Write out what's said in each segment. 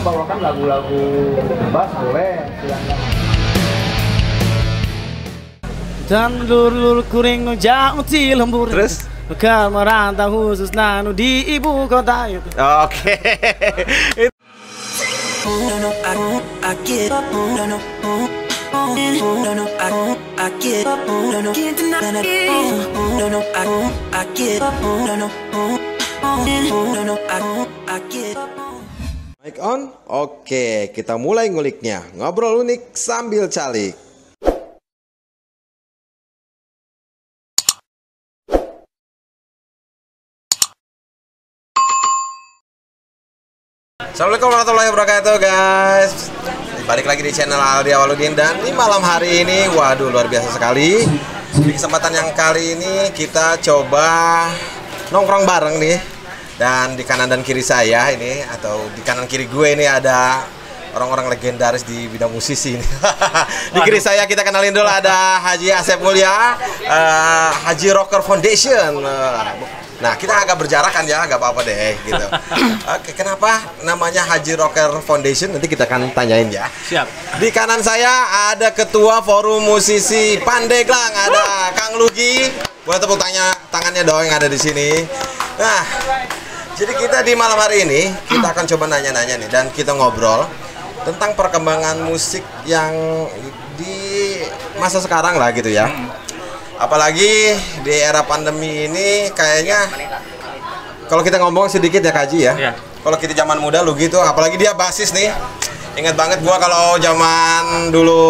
bawakan lagu-lagu bass boleh, silakan. Dan lur kuring jauh di lembur. Terus? Bakal merantau khusus nanu di ibu kota itu. Oke. Mic on? Oke, kita mulai nguliknya. Ngobrol unik sambil calik. Assalamualaikum warahmatullahi wabarakatuh guys. Balik lagi di channel Aldi Awaludin. Dan di malam hari ini, waduh luar biasa sekali. Di kesempatan yang kali ini kita coba nongkrong bareng nih. Dan di kanan dan kiri saya ini, atau di kanan kiri gue ini ada orang-orang legendaris di bidang musisi ini. Di kiri saya kita kenalin dulu ada Haji Asep Mulya, Haji Rocker Foundation. Nah, kita agak berjarakan ya, agak apa-apa deh gitu. Oke, kenapa namanya Haji Rocker Foundation? Nanti kita akan tanyain ya. Siap. Di kanan saya ada Ketua Forum Musisi Pandeglang, ada Kang Lugi. Boleh tepuk tangannya dong yang ada di sini. Nah, jadi kita di malam hari ini kita akan coba nanya-nanya nih dan kita ngobrol tentang perkembangan musik yang di masa sekarang lah gitu ya. Apalagi di era pandemi ini kayaknya kalau kita ngomong sedikit ya Kaji ya. Iya. Kalau kita zaman muda lu gitu, apalagi dia basis nih. Ingat banget gua kalau zaman dulu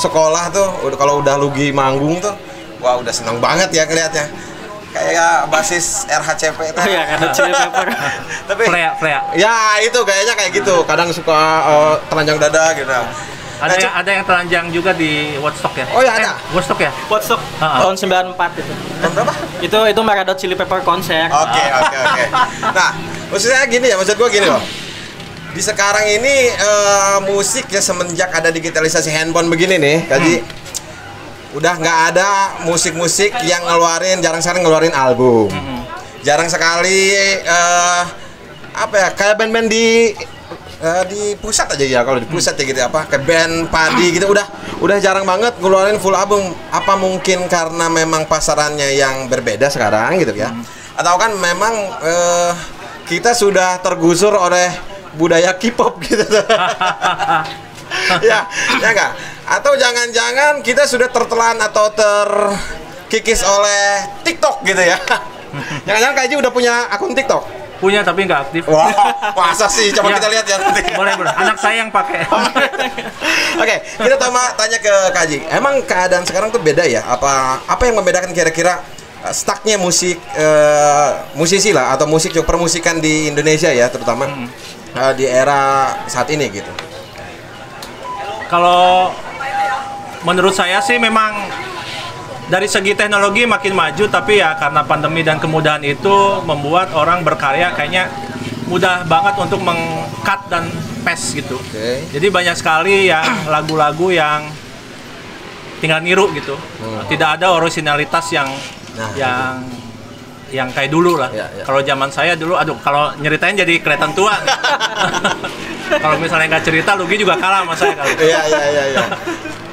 sekolah tuh, kalau udah Lugi manggung tuh, wah udah seneng banget ya ngeliatnya. Kayak basis RHCP itu. Oh iya, RHCP. Tapi Flea. ya itu kayaknya kayak gitu. Kadang suka telanjang dada gitu. Ada yang telanjang juga di Woodstock ya? Oh ya ada. Woodstock ya? Woodstock tahun 94 itu. Tahun berapa? Itu Maradot Chili Pepper konser. Oke. Nah, maksudnya gini ya, maksud gua gini loh. Di sekarang ini musik ya semenjak ada digitalisasi handphone begini nih, Kaji. Udah nggak ada musik-musik yang jarang sekali ngeluarin album. Jarang sekali apa ya, kayak band-band di pusat aja ya, kalau di pusat ya gitu apa, kayak band padi gitu udah jarang banget ngeluarin full album. Apa mungkin karena memang pasarannya yang berbeda sekarang gitu ya? Atau kan memang kita sudah tergusur oleh budaya K-pop gitu. ya enggak? Atau jangan-jangan kita sudah tertelan atau terkikis oleh TikTok gitu ya? Jangan-jangan Kaji udah punya akun TikTok? Punya tapi nggak aktif. Wah, masa sih? Coba kita lihat ya nanti. Boleh. Anak saya yang pakai. Oke, kita tanya ke Kaji. Emang keadaan sekarang tuh beda ya? Apa yang membedakan kira-kira stucknya musisi lah atau musik permusikan di Indonesia ya, terutama di era saat ini gitu? Kalau menurut saya sih memang dari segi teknologi makin maju, tapi ya karena pandemi dan kemudahan itu membuat orang berkarya kayaknya mudah banget untuk meng-cut dan paste gitu. Jadi banyak sekali yang lagu-lagu yang tinggal niru gitu. Tidak ada originalitas yang kayak dulu lah. Kalau zaman saya dulu, kalau nyeritain jadi kelihatan tua. Kalau misalnya nggak cerita, Lugi juga kalah sama saya kali. Iya.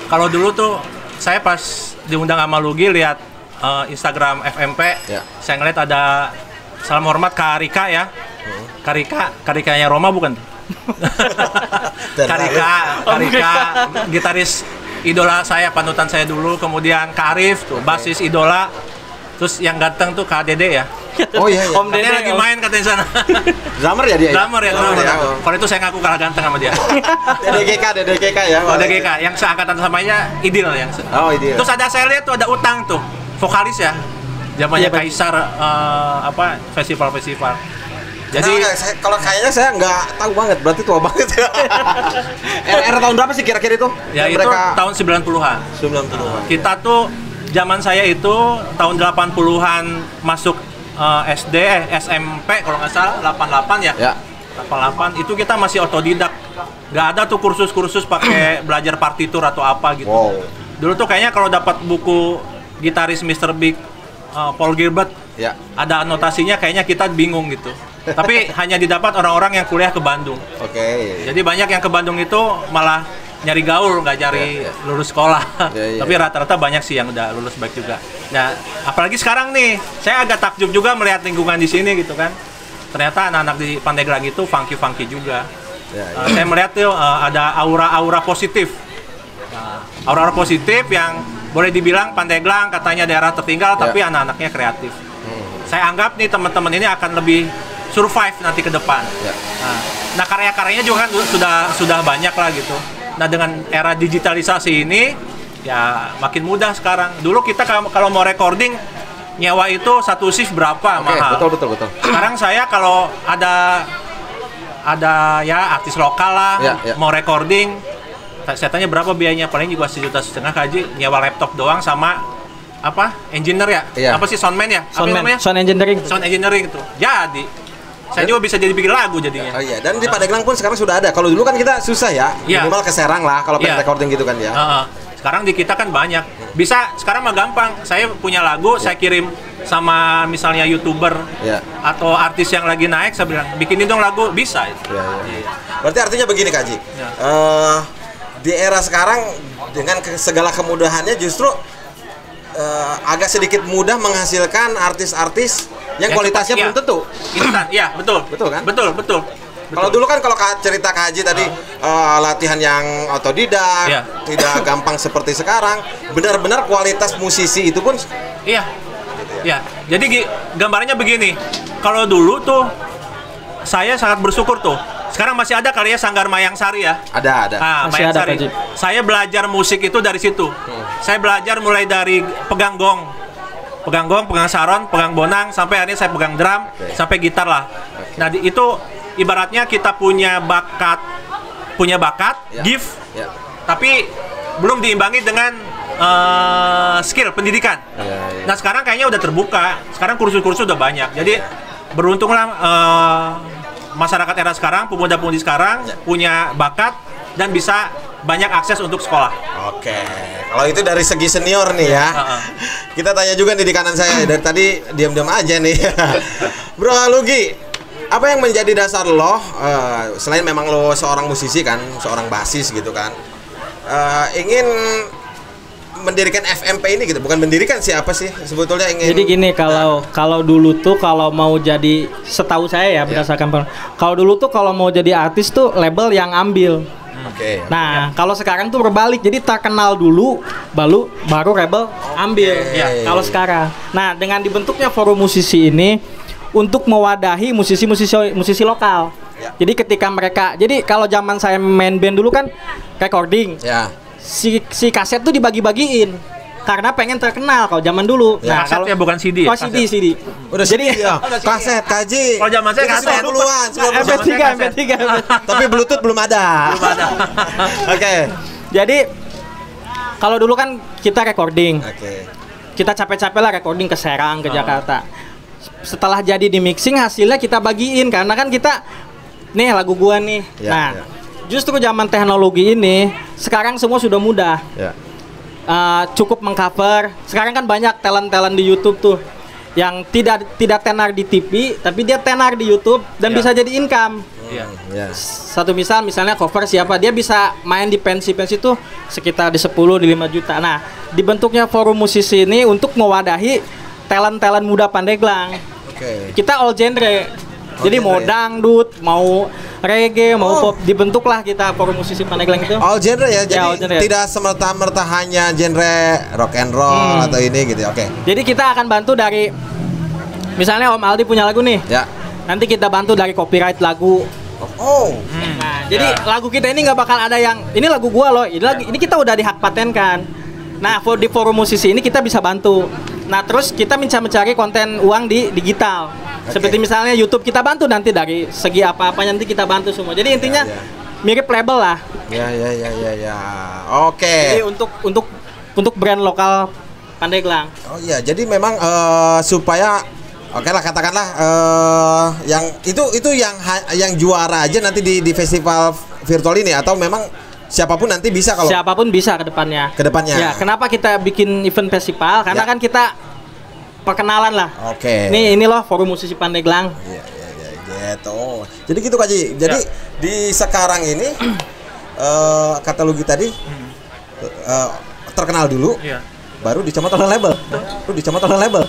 Kalau dulu tuh saya pas diundang sama Lugi lihat Instagram FMP, saya ngeliat ada salam hormat Kak Rika ya. Karikanya Roma bukan? Karika gitaris idola saya, panutan saya dulu. Kemudian Kak Arif tuh basis idola. Terus yang ganteng tuh Kak Dede ya. Oh iya. Om Dede lagi main katanya sana. Drummer ya dia? Drummer ya. Kalau itu saya ngaku kalah ganteng sama dia. DDGK ya. Oh, DDGK yang seangkatan samanya Idil yang. Oh, Idil. Terus ada saya lihat tuh ada Utang tuh, vokalis ya. Zamannya Kaisar festival-festival. Jadi kalau kayaknya saya nggak tahu banget, berarti tua banget ya. Era tahun berapa sih kira-kira itu? Ya itu tahun 90-an. 90-an. Kita tuh zaman saya itu tahun 80-an masuk SD, SMP kalau nggak salah 88 ya. 88 itu kita masih otodidak. Nggak ada tuh kursus-kursus pakai belajar partitur atau apa gitu. Dulu tuh kayaknya kalau dapat buku gitaris Mr. Big Paul Gilbert ada anotasinya, kayaknya kita bingung gitu. Tapi hanya didapat orang-orang yang kuliah ke Bandung. Oke. Jadi banyak yang ke Bandung itu malah nyari gaul, nggak cari lulus sekolah. Tapi rata-rata banyak sih yang udah lulus baik juga. Nah, apalagi sekarang nih, saya agak takjub juga melihat lingkungan di sini gitu kan. Ternyata anak-anak di Pandeglang itu funky juga. Saya melihat tuh ada aura-aura positif. Aura-aura positif yang boleh dibilang Pandeglang katanya daerah tertinggal, tapi anak-anaknya kreatif. Saya anggap nih teman-teman ini akan lebih survive nanti ke depan. Nah, karya-karyanya juga kan sudah banyak lah gitu. Nah, dengan era digitalisasi ini ya makin mudah sekarang. Dulu kita kalau mau recording nyewa itu satu shift berapa mahal. Betul. Sekarang saya kalau ada ya artis lokal lah mau recording, saya tanya berapa biayanya, paling juga 1,5 juta Haji, nyewa laptop doang sama apa engineer ya, apa sih soundman ya, sound engineering itu jadi saya juga bisa jadi bikin lagu jadinya. Oh iya, dan di Pandeglang pun sekarang sudah ada. Kalau dulu kan kita susah ya, minimal ke Serang lah kalau pengen recording gitu kan ya. Sekarang di kita kan banyak, bisa sekarang mah gampang. Saya punya lagu, saya kirim sama misalnya YouTuber atau artis yang lagi naik, saya bilang bikinin dong lagu, bisa. Berarti artinya begini Kak Haji, di era sekarang dengan segala kemudahannya justru agak sedikit mudah menghasilkan artis-artis yang kualitasnya belum tentu. Instan, iya betul. Betul kan? Betul. Kalau dulu kan kalau cerita Kak Haji tadi latihan yang otodidak, tidak gampang seperti sekarang. Benar-benar kualitas musisi itu pun. Iya. Jadi gambarnya begini. Kalau dulu tuh saya sangat bersyukur tuh. Sekarang masih ada kali ya Sanggar Mayang Sari ya? Ada. Masih Mayang ada, Sari. Saya belajar musik itu dari situ. Saya belajar mulai dari pegang gong, pegang saron, pegang bonang, sampai akhirnya saya pegang drum, sampai gitar lah. Nah, itu ibaratnya kita punya bakat, gift, tapi belum diimbangi dengan skill pendidikan. Nah, sekarang kayaknya udah terbuka. Sekarang kursus-kursus udah banyak. Jadi beruntunglah masyarakat era sekarang, pemuda-pemudi sekarang punya bakat dan bisa banyak akses untuk sekolah. Oke, kalau itu dari segi senior nih ya. Kita tanya juga nih di kanan saya, dari tadi diam-diam aja nih. Bro Lugi, apa yang menjadi dasar lo, selain memang lo seorang musisi kan, seorang basis gitu kan, ingin mendirikan FMP ini gitu, bukan mendirikan siapa sih sebetulnya ingin. Jadi gini, kalau dulu tuh kalau mau jadi, setahu saya ya berdasarkan kalau dulu tuh kalau mau jadi artis tuh label yang ambil. Nah, kalau sekarang tuh berbalik, jadi terkenal dulu, baru label ambil. Kalau sekarang, nah dengan dibentuknya forum musisi ini untuk mewadahi musisi lokal. Jadi ketika mereka, jadi kalau zaman saya main band dulu kan recording. Si kaset tuh dibagi-bagiin karena pengen terkenal kalau zaman dulu. Nah, kaset ya bukan CD ya? CD. Udah jadi kaset Kaji. Kalau zaman saya kaset MP3. Tapi Bluetooth belum ada. Oke. Jadi kalau dulu kan kita recording. Kita capek-capek lah recording ke Serang, ke Jakarta. Setelah jadi di mixing, hasilnya kita bagiin karena kan kita nih lagu gua nih. Justru zaman teknologi ini sekarang semua sudah mudah. Cukup mengcover. Sekarang kan banyak talent di YouTube tuh yang tidak tenar di TV, tapi dia tenar di YouTube dan bisa jadi income. Satu misalnya cover siapa, dia bisa main di pensi tuh sekitar di 10 di 5 juta. Nah, dibentuknya forum musisi ini untuk mewadahi talent muda Pandeglang. Kita all genre. Jadi mau dangdut, mau reggae, mau pop, dibentuklah kita forum musisi Pandeglang itu. All genre ya, jadi all genre. Tidak semerta-merta hanya genre rock and roll atau ini gitu. Jadi kita akan bantu dari, misalnya Om Aldi punya lagu nih. Nanti kita bantu dari copyright lagu. Nah, jadi lagu kita ini nggak bakal ada yang ini lagu gua loh, ini kita udah dihak patenkan. Nah, di forum musisi ini kita bisa bantu. Nah, terus kita mencari konten uang di digital. Seperti misalnya YouTube kita bantu, nanti dari segi apa-apa nanti kita bantu semua. Jadi intinya mirip label lah. Jadi untuk brand lokal Pandeglang. Oh iya, jadi memang supaya lah katakanlah yang itu yang juara aja nanti di festival virtual ini, atau memang siapapun nanti bisa, kalau siapapun bisa ke depannya. Ya, kenapa kita bikin event festival? Karena kan kita perkenalan lah. Ini loh forum musisi Pandeglang. Gitu. Jadi gitu Kak Ji. Jadi di sekarang ini kata Lugi tadi terkenal dulu, baru dicomot oleh label.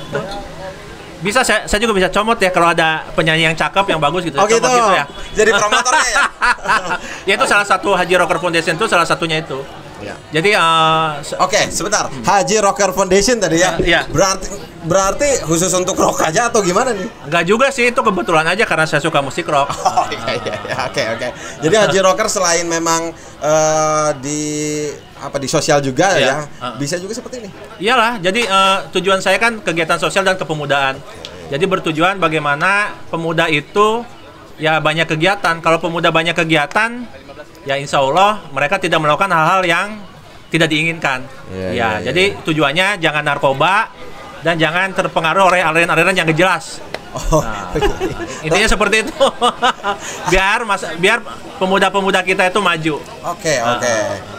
Bisa saya juga bisa comot ya kalau ada penyanyi yang cakep yang bagus gitu. Oh gitu. Gitu ya. Jadi promotornya ya. Ya itu salah satu Haji Rocker Foundation itu salah satunya itu. Ya. Jadi Oke, sebentar. Haji Rocker Foundation tadi ya. Iya. Berarti khusus untuk rock aja atau gimana nih? enggak juga sih, itu kebetulan aja karena saya suka musik rock. Oh iya. Oke. Jadi Haji Rocker selain memang di sosial juga ya, bisa juga seperti ini. Iyalah, jadi tujuan saya kan kegiatan sosial dan kepemudaan. Jadi bertujuan bagaimana pemuda itu ya banyak kegiatan. Kalau pemuda banyak kegiatan, ya insya Allah mereka tidak melakukan hal-hal yang tidak diinginkan. Jadi tujuannya jangan narkoba dan jangan terpengaruh oleh aliran-aliran yang gak jelas. Intinya seperti itu. biar pemuda-pemuda kita itu maju. Oke.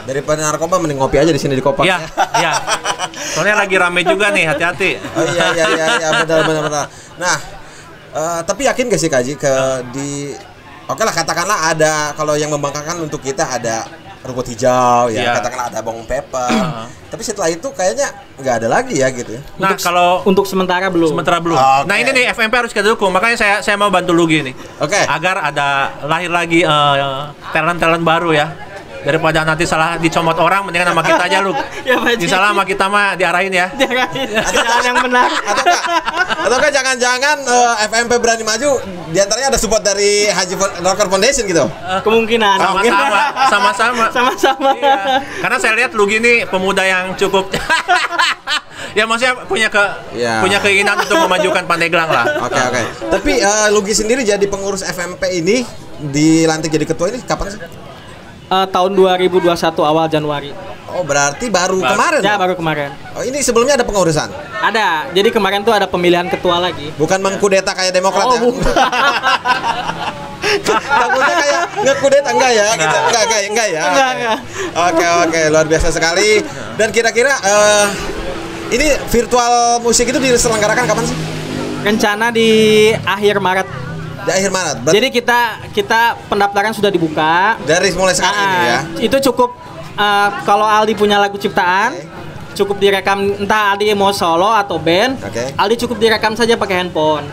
Daripada narkoba mending ngopi aja di sini di Kopak. Iya. Soalnya lagi rame juga nih, hati-hati. Oh iya benar. Nah, tapi yakin gak sih Kak Ji oke lah katakanlah ada, kalau yang membanggakan untuk kita ada rumput hijau ya, katakanlah ada bawang pepper. Tapi setelah itu kayaknya nggak ada lagi ya gitu. Nah, kalau untuk sementara belum. Okay. Nah, ini nih FMP harus kita dukung. Makanya saya mau bantu Lugi nih. Oke. Agar ada lahir lagi talent-talent baru ya. Daripada nanti salah dicomot orang, mendingan sama kita aja, Lu. Misalnya sama kita mah diarahin ya. Jangan yang benar. Ataukah jangan-jangan FMP berani maju, diantaranya ada support dari Haji Rocker Foundation gitu? Kemungkinan. Sama-sama. Iya. Karena saya lihat Lugi ini pemuda yang cukup ya maksudnya punya keinginan untuk memajukan Pandeglang lah. Oke. Tapi Lugi sendiri jadi pengurus FMP ini, dilantik jadi ketua ini kapan sih? Tahun 2021 awal Januari. Oh, berarti baru kemarin? Ya, baru kemarin. Oh, ini sebelumnya ada pengurusan? Ada. Jadi kemarin tuh ada pemilihan ketua lagi. Bukan mengkudeta kayak Demokrat ya? Bukan. Takutnya kayak ngekudeta enggak ya? Gitu. Enggak ya? Enggak. Oke, luar biasa sekali. Dan kira-kira ini virtual musik itu diselenggarakan kapan sih? Rencana di akhir Maret. Di akhir Maret. Jadi kita pendaftaran sudah dibuka. Dari mulai sekarang ini ya. Itu cukup kalau Aldi punya lagu ciptaan, cukup direkam, entah Aldi mau solo atau band. Aldi cukup direkam saja pakai handphone.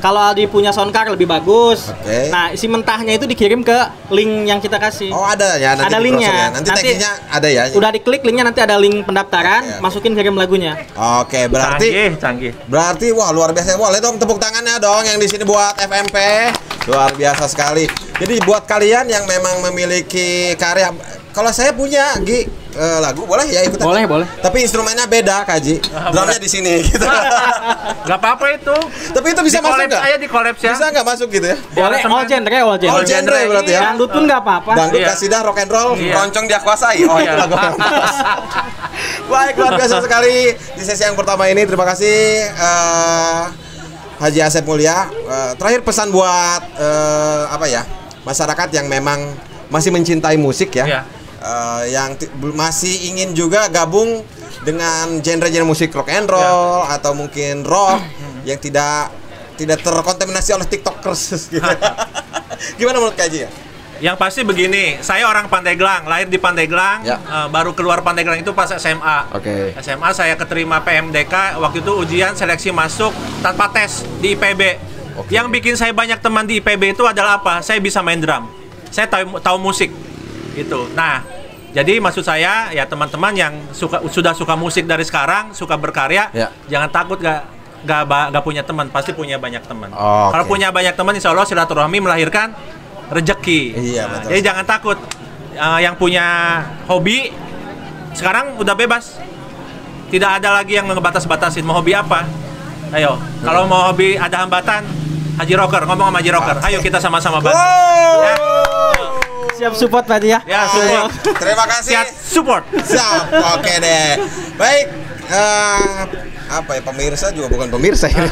Kalau Aldi punya soundcard lebih bagus. Nah, isi mentahnya itu dikirim ke link yang kita kasih. Oh, ada ya, nanti ada linknya. Nanti teksnya ada ya. Udah diklik linknya, nanti ada link pendaftaran, masukin kirim lagunya. Oke, berarti canggih. Berarti wah luar biasa. Boleh dong tepuk tangannya dong yang di sini buat FMP. Luar biasa sekali. Jadi buat kalian yang memang memiliki karya, kalau saya punya lagu boleh ya ikutan? Boleh. Tapi instrumennya beda, Kaji. Drumnya di sini gitu. Gak apa-apa itu. Tapi itu bisa masuk nggak? Saya di collapse ya. Bisa nggak masuk gitu ya? Boleh, all genre Berarti ya. Dangdut pun nggak apa-apa. Dangdut, kasidah, rock and roll, roncong dia kuasai. Oh iya. Baik, luar biasa sekali di sesi yang pertama ini. Terima kasih Haji Asep Mulya. Terakhir pesan buat masyarakat yang memang masih mencintai musik ya. Yang masih ingin juga gabung dengan genre-genre musik rock and roll atau mungkin rock yang tidak terkontaminasi oleh TikTokers gitu. Gimana menurut Kak Ji ya? Yang pasti begini, saya orang Pandeglang, lahir di Pandeglang, baru keluar Pandeglang itu pas SMA. SMA saya keterima PMDK, waktu itu ujian seleksi masuk tanpa tes di IPB. Yang bikin saya banyak teman di IPB itu adalah apa? Saya bisa main drum, saya tahu musik, gitu. Nah, jadi maksud saya ya teman-teman yang sudah suka musik dari sekarang, suka berkarya, jangan takut gak punya teman, pasti punya banyak teman. Kalau punya banyak teman, insya Allah silaturahmi melahirkan rezeki. Betul. Jadi jangan takut. Yang punya hobi sekarang udah bebas. Tidak ada lagi yang ngebatas-batasin mau hobi apa. Ayo, kalau mau hobi ada hambatan, Haji Rocker, ngomong sama Haji Rocker. Ayo kita sama-sama bantu. Ya. Siap support Pak ya? Ya, support. Terima kasih. Siap support. Siap. Oke deh. Baik. Pemirsa juga bukan pemirsa ya.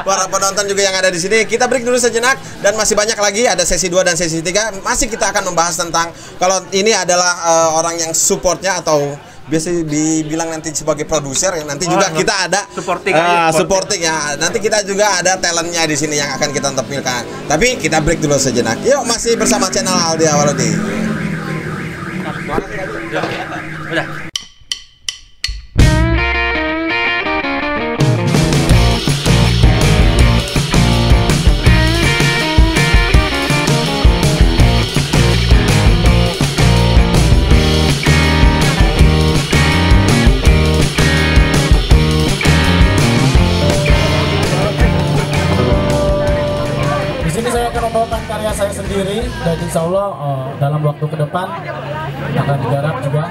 Para penonton juga yang ada di sini. Kita break dulu sejenak dan masih banyak lagi, ada sesi 2 dan sesi 3. Masih kita akan membahas tentang kalau ini adalah orang yang supportnya atau biasa dibilang nanti sebagai produser ya, nanti juga kita ada supporting ya. Nanti kita juga ada talentnya di sini yang akan kita tampilkan. Tapi kita break dulu sejenak. Yuk, masih bersama channel Aldi Awaludi. Udah. Membawakan karya saya sendiri dan insya Allah dalam waktu ke depan akan digarap juga.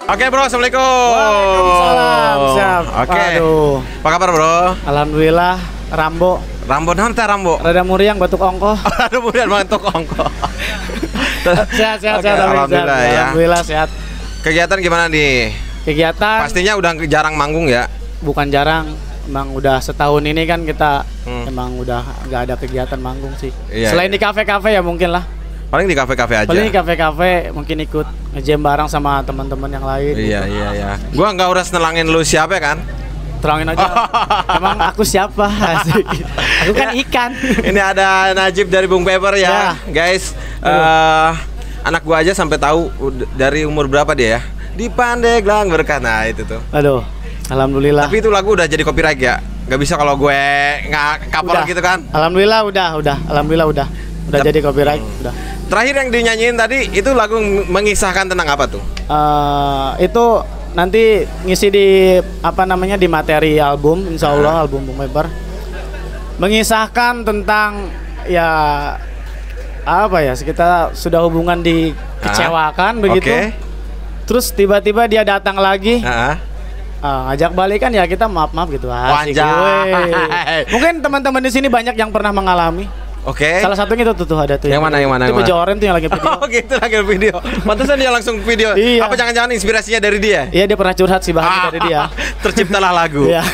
Oke bro, assalamualaikum. Waalaikumsalam. Siap. Oke. Apa kabar bro? Alhamdulillah. Rambo. Rambo nanti Rambo. Rada muriang batuk ongko. Rada muriang batuk ongko. Sehat. Alhamdulillah ya. Alhamdulillah sehat. Kegiatan gimana nih? Kegiatan. Pastinya udah jarang manggung ya? Bukan jarang. Emang udah setahun ini kan kita emang udah nggak ada kegiatan manggung sih. Iya, Selain iya. di kafe-kafe ya mungkin lah. Paling di kafe-kafe aja. Paling di kafe-kafe mungkin ikut nge-jam bareng sama teman-teman yang lain. Iya. Gua nggak urus nelangin lu siapa kan? Terangin aja. Emang aku siapa? Aku kan ikan. Ini ada Najib dari Bung Pepper ya, guys. Anak gua aja sampai tahu dari umur berapa dia ya. Di Pandeglang berkah. Nah itu tuh. Aduh, alhamdulillah. Tapi itu lagu udah jadi copyright ya. Gak bisa kalau gue nggak cover gitu kan. Alhamdulillah udah. Alhamdulillah udah jadi copyright. Udah. Terakhir yang dinyanyiin tadi itu lagu mengisahkan tentang apa tuh? Itu nanti ngisi di apa namanya di materi album, insya Allah album Bung Pepper. Mengisahkan tentang ya apa ya, kita sudah hubungan dikecewakan begitu. Okay. Terus tiba-tiba dia datang lagi. Ngajak balikan ya kita maaf gitu. Asik. Mungkin teman-teman di sini banyak yang pernah mengalami. Oke. Salah satunya itu tuh ada tuh. Yang mana? Itu Pejoren tuh yang lagi video. Oh gitu, lagi video. Pantesan dia langsung video. Iya. Apa jangan-jangan inspirasinya dari dia? Iya, dia pernah curhat sih bahannya dari dia. Terciptalah lagu. Iya.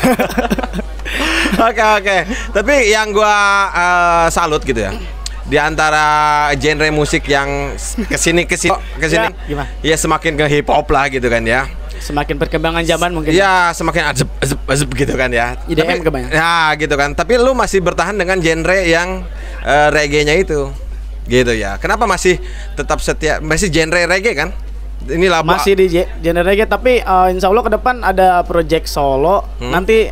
Oke. Tapi yang gua salut gitu ya. Di antara genre musik yang kesini. Ya, gimana? Ya semakin ke hip hop lah gitu kan ya. Semakin perkembangan zaman mungkin. Ya semakin azeb gitu kan ya. IDM kebanyakan. Ya gitu kan. Tapi lu masih bertahan dengan genre yang reggae-nya itu. Gitu ya. Kenapa masih tetap setia masih genre reggae kan? Inilah masih di genre reggae, tapi insya Allah ke depan ada project solo. Nanti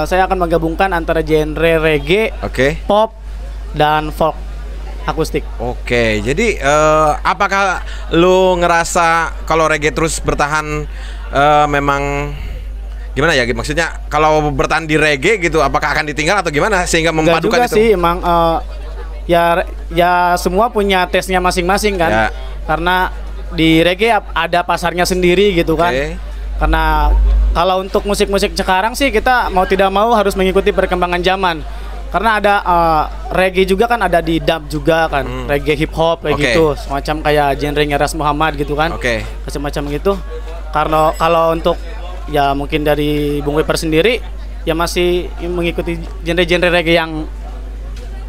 saya akan menggabungkan antara genre reggae, pop dan folk akustik. Oke, jadi apakah lu ngerasa kalau reggae terus bertahan memang gimana ya? Maksudnya kalau bertahan di reggae gitu, apakah akan ditinggal atau gimana sehingga memadukan juga itu? Sih, emang ya semua punya tesnya masing-masing kan. Ya. Karena di reggae ada pasarnya sendiri gitu kan. Karena kalau untuk musik-musik sekarang sih kita mau tidak mau harus mengikuti perkembangan zaman. Karena ada reggae juga kan, ada di dub juga kan, reggae hip hop kayak gitu, semacam kayak genre-nya Ras Muhammad gitu kan, semacam gitu. Karena kalau untuk ya mungkin dari Bung Pepper sendiri ya masih mengikuti genre-genre reggae yang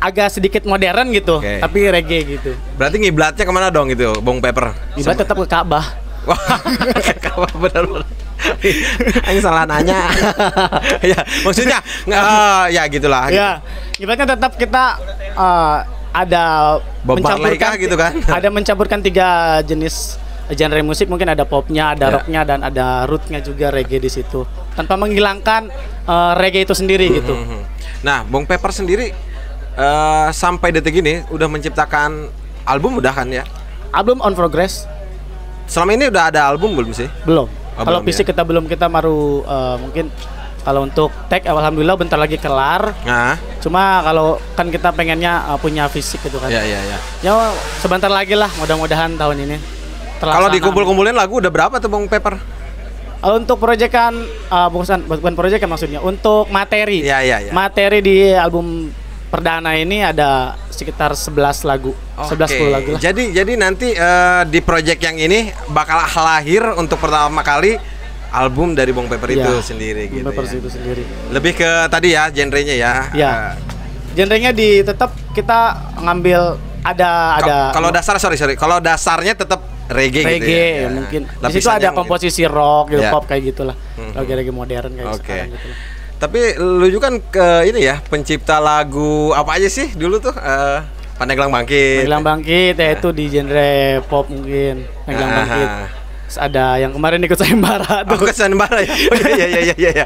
agak sedikit modern gitu, tapi reggae gitu. Berarti ngiblatnya kemana dong gitu, Bung Pepper? Ngiblat tetap ke Ka'bah. Wah, ke Ka'bah benar-benar. Ini salah nanya. Ya, maksudnya ya gitulah. Ya, ibaratnya tetap kita ada mencampurkan gitu kan. Ada mencampurkan 3 jenis genre musik mungkin ada popnya, ada rocknya, dan ada rootnya juga reggae di situ. Tanpa menghilangkan reggae itu sendiri gitu. Nah, Bong Pepper sendiri sampai detik ini udah menciptakan album udah kan ya? Album on progress. Selama ini udah ada album belum sih? Belum. Kalau belum fisik ya? kita baru mungkin kalau untuk tag alhamdulillah bentar lagi kelar. Nah, Cuma kalau kan kita pengennya punya fisik gitu kan. ya. Ya sebentar lagi lah, mudah-mudahan tahun ini. Kalau dikumpul-kumpulin lagu udah berapa tuh Bong Pepper? Untuk proyekan bukan proyek maksudnya, untuk materi. Ya. Materi di album perdana ini ada sekitar 11 lagu. 11-10 lagu lah. Jadi nanti di project yang ini bakal lahir untuk pertama kali album dari Bong Pepper itu sendiri gitu. Pepper ya. itu sendiri. Lebih ke tadi ya genrenya ya. Ya. Genrenya tetap kita ngambil ada Kalau dasar sorry. Kalau dasarnya tetap reggae gitu ya. Mungkin. Di situ Lapisannya ada komposisi rock, gitu, Ya. pop kayak gitulah. Reggae modern kayak sekarang gitu. Tapi lu juga kan ke ini ya, pencipta lagu apa aja sih dulu tuh? Pandeglang Bangkit. Pandeglang Bangkit ya itu di genre pop mungkin. Pandeglang Bangkit. Terus ada yang kemarin ikut sayembara tuh. Aku sayembara ya. Oh, iya.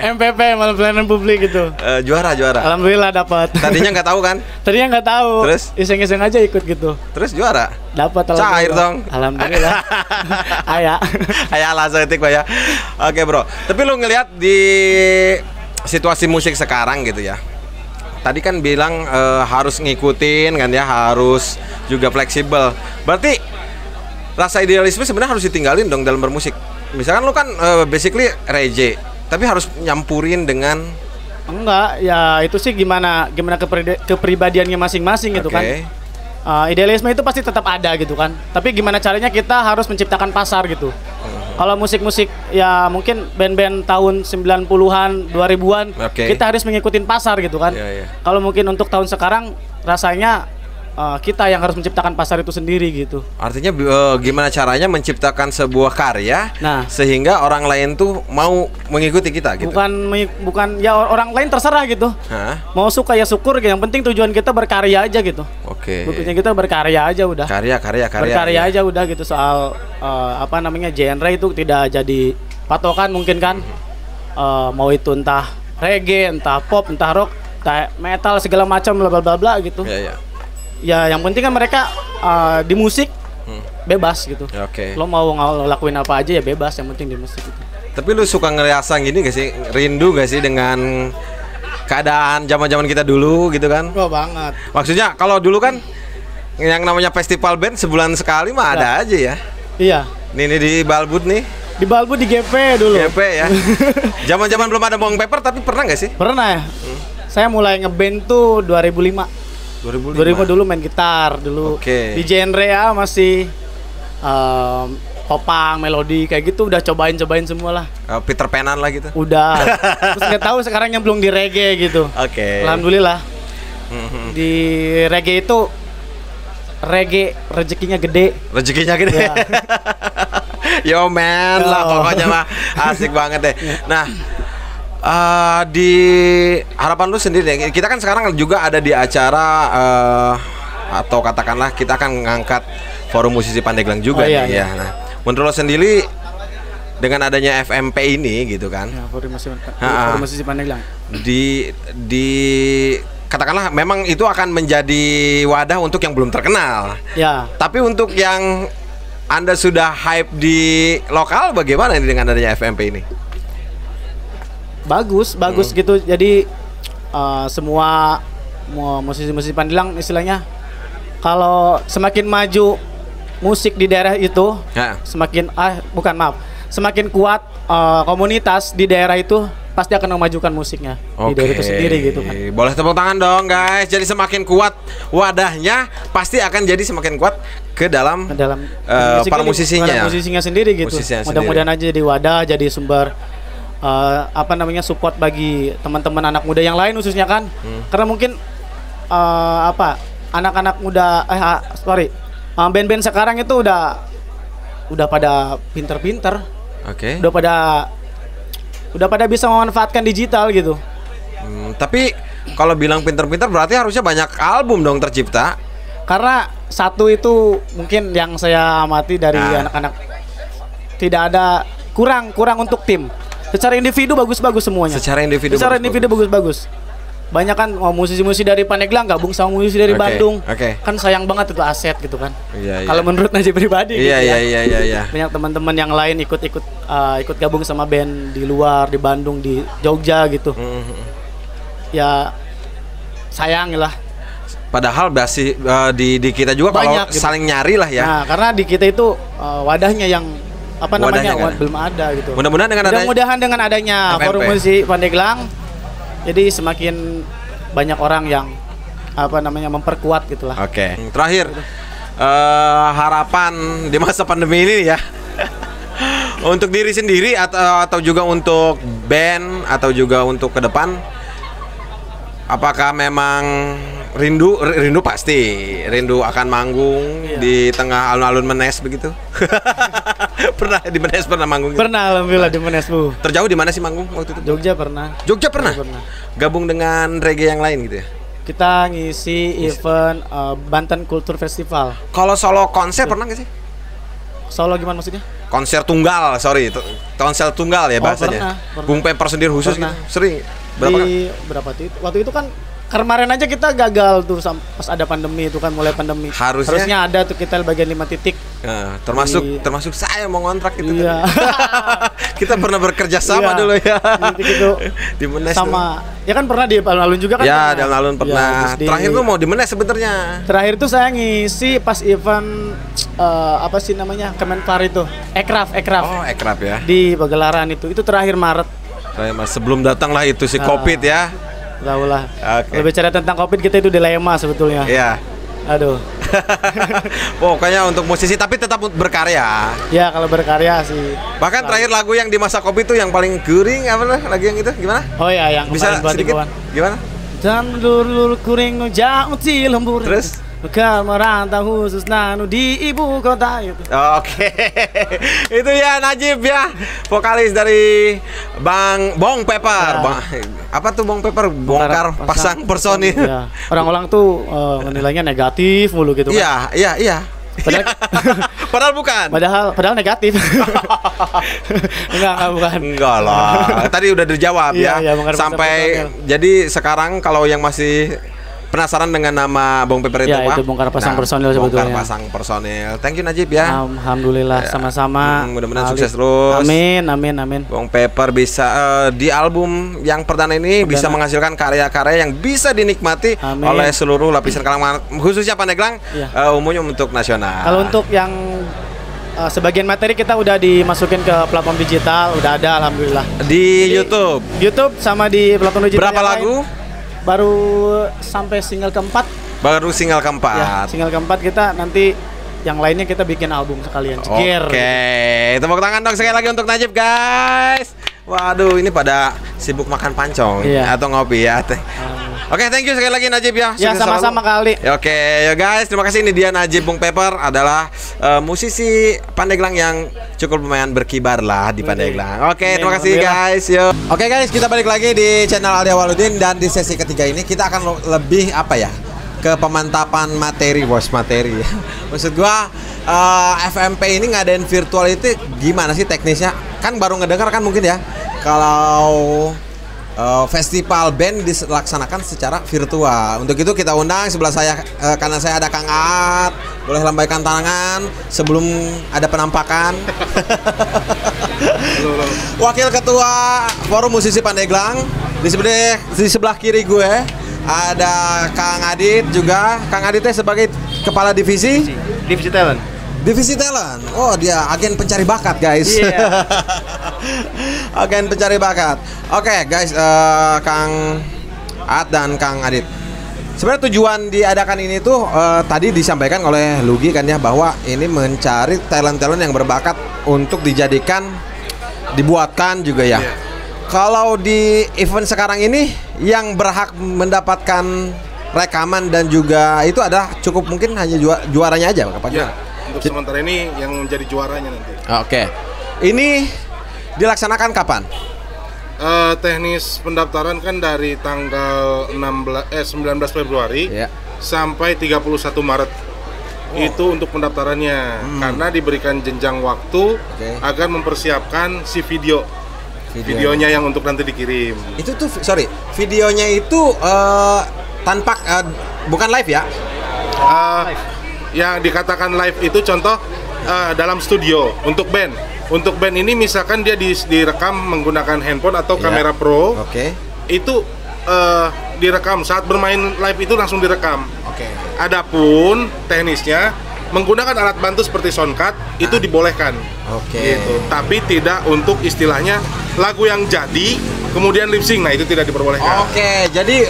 MPP malam pelayanan publik gitu. Juara. Alhamdulillah dapat. Tadinya nggak tahu kan? Tadinya nggak tahu. Terus? Iseng-iseng aja ikut gitu. Terus juara. Dapat Cair dong. Alhamdulillah. Aya. Langsung etik Pak ya. Oke, Bro. Tapi lu ngelihat di situasi musik sekarang gitu ya. Tadi kan bilang harus ngikutin kan ya, harus juga fleksibel. Berarti rasa idealisme sebenarnya harus ditinggalin dong dalam bermusik. Misalkan lu kan basically reggae, tapi harus nyampurin dengan enggak, ya itu sih gimana kepribadiannya masing-masing gitu kan. Idealisme itu pasti tetap ada gitu kan. Tapi gimana caranya kita harus menciptakan pasar gitu. Kalau musik-musik ya mungkin band-band tahun 90-an, 2000-an, kita harus mengikuti pasar gitu kan. Kalau mungkin untuk tahun sekarang rasanya kita yang harus menciptakan pasar itu sendiri gitu. Artinya gimana caranya menciptakan sebuah karya sehingga orang lain tuh mau mengikuti kita gitu. Bukan ya orang lain terserah gitu. Mau suka ya syukur, yang penting tujuan kita berkarya aja gitu. Buktinya kita berkarya aja udah. Berkarya aja udah gitu. Soal genre itu tidak jadi patokan mungkin kan. Mau itu entah reggae, entah pop, entah rock, entah metal segala macam bla bla bla gitu. Ya yang penting kan mereka di musik bebas gitu. Lo mau ngelakuin apa aja ya bebas, yang penting di musik gitu. Tapi lu suka ngerasa gini gak sih? Rindu gak sih dengan keadaan zaman-zaman kita dulu gitu kan? Oh banget. Maksudnya kalau dulu kan yang namanya festival band sebulan sekali mah ada aja ya. Iya. Nih di Balbud nih. Di Balbud di GP dulu. GP ya. Zaman-zaman belum ada Bong Pepper tapi pernah gak sih? Pernah ya. Saya mulai ngeband tuh 2005 dulu main gitar dulu. Di genre ya masih popang, melodi kayak gitu udah cobain semua lah. Peter Panan lah gitu. Udah. Terus nggak tahu sekarang nyemplung di reggae gitu. Alhamdulillah. Di reggae itu rezekinya gede. Ya. Yo man lah pokoknya mah asik banget deh. Nah, di harapan lu sendiri deh, kita kan sekarang juga ada di acara atau katakanlah kita akan mengangkat forum musisi Pandeglang juga nih ya. Nah, menurut lo sendiri dengan adanya FMP ini gitu kan? Ya, forum musisi Pandeglang. Di katakanlah memang itu akan menjadi wadah untuk yang belum terkenal. Ya. Tapi untuk yang Anda sudah hype di lokal, bagaimana ini dengan adanya FMP ini? Bagus gitu. Jadi semua musisi-musisi Pandeglang istilahnya kalau semakin maju musik di daerah itu, semakin kuat komunitas di daerah itu pasti akan memajukan musiknya di daerah itu sendiri gitu kan. Boleh tepuk tangan dong guys. Jadi semakin kuat wadahnya pasti akan jadi semakin kuat ke dalam para musisinya sendiri gitu. Mudah-mudahan aja jadi wadah, jadi sumber support bagi teman-teman anak muda yang lain khususnya kan. Karena mungkin anak-anak muda band-band sekarang itu udah pada pinter-pinter. Udah pada bisa memanfaatkan digital gitu. Tapi kalau bilang pinter-pinter berarti harusnya banyak album dong tercipta. Karena satu itu mungkin yang saya amati dari anak-anak, tidak ada kurang untuk tim. Secara individu bagus-bagus semuanya. Secara individu bagus-bagus. Banyak kan musisi-musisi dari Pandeglang gabung sama musisi dari Bandung. Kan sayang banget itu aset gitu kan. Kalau menurut Najib pribadi. Iya. Banyak teman-teman yang lain ikut gabung sama band di luar, di Bandung, di Jogja gitu. Ya sayang lah. Padahal masih di kita juga kalau gitu. Saling nyari lah ya. Nah, karena di kita itu wadahnya yang belum ada gitu. Mudah-mudahan dengan adanya FMP. Forum Musisi Pandeglang, jadi semakin banyak orang yang memperkuat gitulah. Oke. Terakhir harapan di masa pandemi ini ya. Untuk diri sendiri atau juga untuk band atau juga untuk ke depan, apakah memang rindu pasti akan manggung di tengah alun-alun Menes begitu? Pernah di Menes manggung gitu? Pernah, alhamdulillah di Menes, Bu. Terjauh di mana sih manggung waktu itu? Jogja pernah. Gabung dengan reggae yang lain gitu ya? Kita ngisi event Banten Culture Festival. Kalau solo konser pernah nggak sih? Solo gimana maksudnya? Konser tunggal ya bahasanya. Pernah. Bung Pepper sendiri khusus gitu. Sering. Berapa waktu itu kan kemarin aja kita gagal tuh pas ada pandemi itu kan, mulai pandemi. Harusnya ada tuh kita bagian 5 titik. Termasuk saya mau ngontrak itu. Iya. Kita pernah bekerja sama dulu ya. Di Menes sama. Ya kan pernah di alun-alun juga kan? Ya, di alun-alun pernah. Terakhir tuh mau di Menes sebenarnya. Terakhir tuh saya ngisi pas event Kemenpar itu. Ekraf. Oh, Ekraf ya. Di Pagelaran itu. Itu terakhir Maret. Sebelum datanglah itu si Covid ya. Tahu lah. Lebih bicara tentang Covid kita itu dilema sebetulnya. Iya. Aduh. Pokoknya untuk musisi tapi tetap berkarya. Ya, kalau berkarya sih. Bahkan terakhir lagu yang di masa Covid itu yang paling kuring lagi yang itu gimana? Oh ya, yang bisa sedikit gimana? Dan lur kuring nu jauh ti lembur. Terus Bekal merantau khusus nanu di ibu kota itu. Oke. Itu ya Najib ya, vokalis dari Bong Pepper. Apa tuh Bong Pepper? Bongkar pasang personil. Ya. Orang-orang tuh menilainya negatif mulu gitu kan. Iya. Padahal bukan. Padahal negatif. Bukan. Enggak lah. Tadi udah dijawab ya. Sampai jadi sekarang kalau yang masih penasaran dengan nama Bong Pepper itu ya, itu Bongkar Pasang Personil sebetulnya. Bongkar Pasang Personil. Thank you Najib ya. Alhamdulillah sama-sama. Mudah-mudahan sukses terus. Amin. Bong Pepper bisa di album yang perdana ini bisa menghasilkan karya-karya yang bisa dinikmati oleh seluruh lapisan kalangan, khususnya Pandeglang, umumnya untuk nasional. Kalau untuk yang sebagian materi kita udah dimasukin ke platform digital, udah ada alhamdulillah. Di YouTube sama di platform digital. Berapa lagu? Baru sampai single keempat. Ya, single keempat kita nanti yang lainnya kita bikin album sekalian. Oke, tepuk tangan dong sekali lagi untuk Najib guys. Waduh, ini pada sibuk makan pancong atau ngopi ya. Oke, thank you sekali lagi Najib ya. Ya, sama-sama kali. Oke, ya guys, terima kasih. Ini dia Najib Bong Pepper, adalah musisi Pandeglang yang cukup lumayan berkibar lah di Pandeglang. Oke, terima kasih guys. Oke guys, kita balik lagi di channel Aldi Awaludin, dan di sesi ketiga ini kita akan lebih ke pemantapan materi. Maksud gua FMP ini ngadain virtual itu gimana sih teknisnya? Kan baru ngedengar kan mungkin ya kalau festival band dilaksanakan secara virtual. Untuk itu kita undang sebelah saya, kanan saya ada Kang Aat. Boleh lambaikan tangan sebelum ada penampakan. Wakil Ketua Forum Musisi Pandeglang. Di sebelah kiri gue ada Kang Adit juga. Kang Aditnya sebagai kepala divisi talent. Oh, dia agen pencari bakat, guys. Yeah. Agen pencari bakat. Oke, guys, Kang Ad dan Kang Adit. Sebenarnya tujuan diadakan ini tuh tadi disampaikan oleh Lugi kan ya, bahwa ini mencari talent-talent yang berbakat untuk dibuatkan juga ya. Yeah. Kalau di event sekarang ini yang berhak mendapatkan rekaman dan juga itu adalah cukup mungkin hanya juaranya aja, Pak. Yeah. Untuk sementara ini yang menjadi juaranya nanti. Oke. Ini dilaksanakan kapan? Teknis pendaftaran kan dari tanggal 19 Februari sampai 31 Maret. Itu untuk pendaftarannya karena diberikan jenjang waktu agar mempersiapkan si videonya yang untuk nanti dikirim. Itu tuh videonya itu tanpa bukan live ya? Yang dikatakan live itu contoh dalam studio untuk band. Untuk band ini misalkan dia direkam menggunakan handphone atau kamera pro. Itu direkam saat bermain live itu langsung direkam. Adapun teknisnya menggunakan alat bantu seperti soundcard itu dibolehkan. Gitu. Tapi tidak untuk istilahnya lagu yang jadi kemudian lip sync. Nah, itu tidak diperbolehkan. Jadi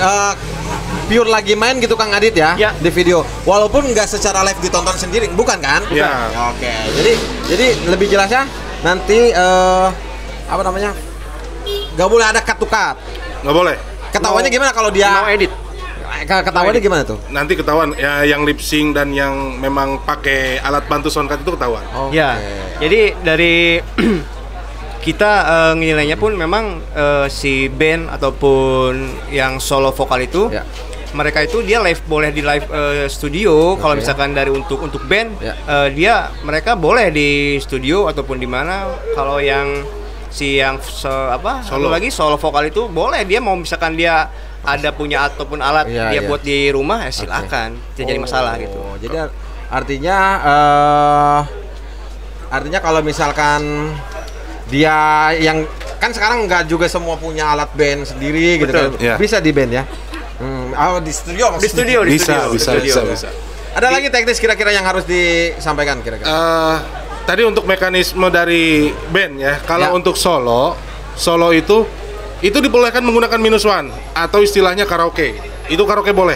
pure lagi main gitu Kang Adit ya, di video. Walaupun nggak secara live ditonton sendiri, bukan kan? Ya. Jadi lebih jelasnya nanti apa namanya? Nggak boleh ada cut to cut. Nggak boleh. Ketahuannya gimana kalau dia mau edit? Ketahuannya gimana tuh? Nanti ketahuan ya, yang lip sync dan yang memang pakai alat bantu soundcard itu ketahuan. Ya. Jadi dari kita nilainya pun memang si band ataupun yang solo vokal itu mereka itu dia live boleh di live studio. Kalau misalkan dari untuk band mereka boleh di studio ataupun di mana. Kalau yang solo lagi solo vokal itu boleh, dia mau misalkan dia ada punya ataupun alat buat di rumah silakan, tidak jadi masalah gitu. Jadi artinya kalau misalkan dia yang kan sekarang nggak juga semua punya alat band sendiri gitu kan, bisa di band ya. Di studio maksudnya. Di studio bisa. Ada lagi teknis kira-kira yang harus disampaikan kira-kira? Tadi untuk mekanisme dari band ya. Kalau untuk solo itu dibolehkan menggunakan -1 atau istilahnya karaoke. Itu karaoke boleh.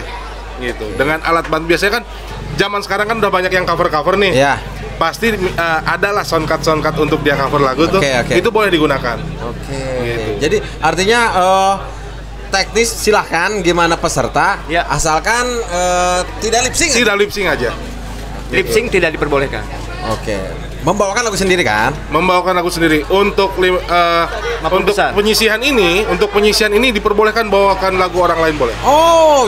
Gitu. Dengan alat bantu biasanya kan zaman sekarang kan udah banyak yang cover nih. Pasti adalah soundcard untuk dia cover lagu tuh. Itu boleh digunakan. Gitu. Jadi artinya teknis silahkan gimana peserta asalkan tidak lip sync. Tidak lip sync aja. Lip sync tidak diperbolehkan. Membawakan lagu sendiri kan? Membawakan lagu sendiri. Untuk penyisihan ini diperbolehkan bawakan lagu orang lain boleh.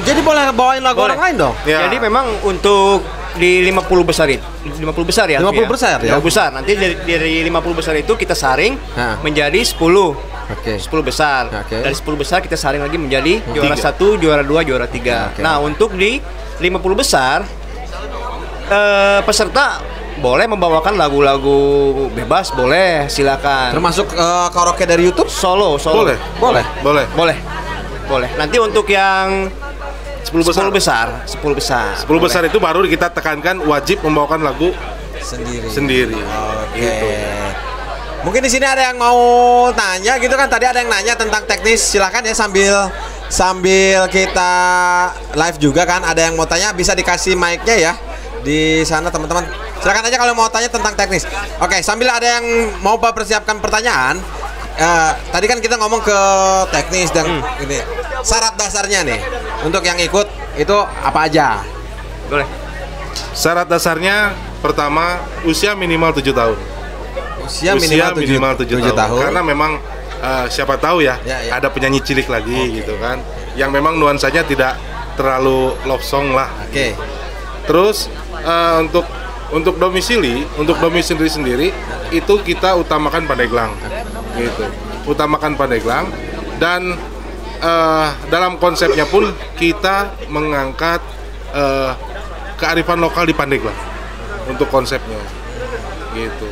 Jadi boleh bawain lagu orang lain dong? Jadi memang untuk di 50 besar itu 50 besar ya. 50 besar ya. 50 besar. Nanti dari 50 besar itu kita saring menjadi 10. 10 besar. Dari 10 besar kita saring lagi menjadi juara 1, juara 2, juara 3. Nah, untuk di 50 besar peserta boleh membawakan lagu-lagu bebas, boleh, silakan. Termasuk karaoke dari YouTube? Solo. Boleh. Nanti untuk yang 10 besar itu baru kita tekankan wajib membawakan lagu sendiri. Gitu. Mungkin di sini ada yang mau tanya gitu kan, tadi ada yang nanya tentang teknis, silakan ya sambil kita live juga kan, ada yang mau tanya bisa dikasih mic-nya ya di sana teman-teman. Silakan aja kalau mau tanya tentang teknis. Sambil ada yang mau persiapkan pertanyaan. Tadi kan kita ngomong ke teknis dan ini syarat dasarnya nih untuk yang ikut itu apa aja? Boleh. Syarat dasarnya pertama usia minimal 7 tahun. Usia minimal 7 tahun. Karena memang siapa tahu ya ada penyanyi cilik lagi gitu kan, yang memang nuansanya tidak terlalu love song lah. Terus untuk domisili sendiri itu kita utamakan Pandeglang gitu. Utamakan Pandeglang dan dalam konsepnya pun kita mengangkat kearifan lokal di Pandeglang untuk konsepnya gitu.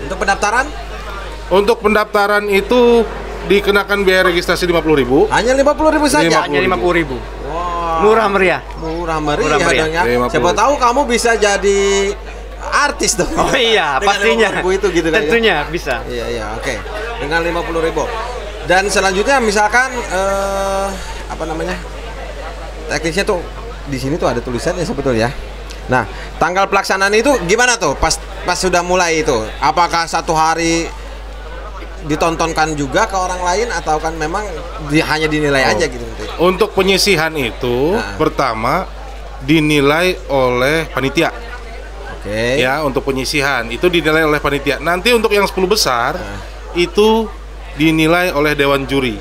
Untuk pendaftaran itu dikenakan biaya registrasi 50.000. Hanya 50.000 saja. Hanya 50.000. Murah meriah. Siapa tahu kamu bisa jadi artis dong. Oh iya, pastinya. Itu gitu kan. Tentunya bisa. Iya, oke. Dengan 50.000. Dan selanjutnya misalkan teknisnya tuh di sini tuh ada tulisannya sebetulnya. Nah, tanggal pelaksanaan itu gimana tuh? Pas sudah mulai itu, apakah satu hari ditontonkan juga ke orang lain atau kan memang hanya dinilai aja gitu? Untuk penyisihan itu pertama dinilai oleh panitia. Ya, untuk penyisihan itu dinilai oleh panitia. Nanti untuk yang 10 besar itu dinilai oleh dewan juri.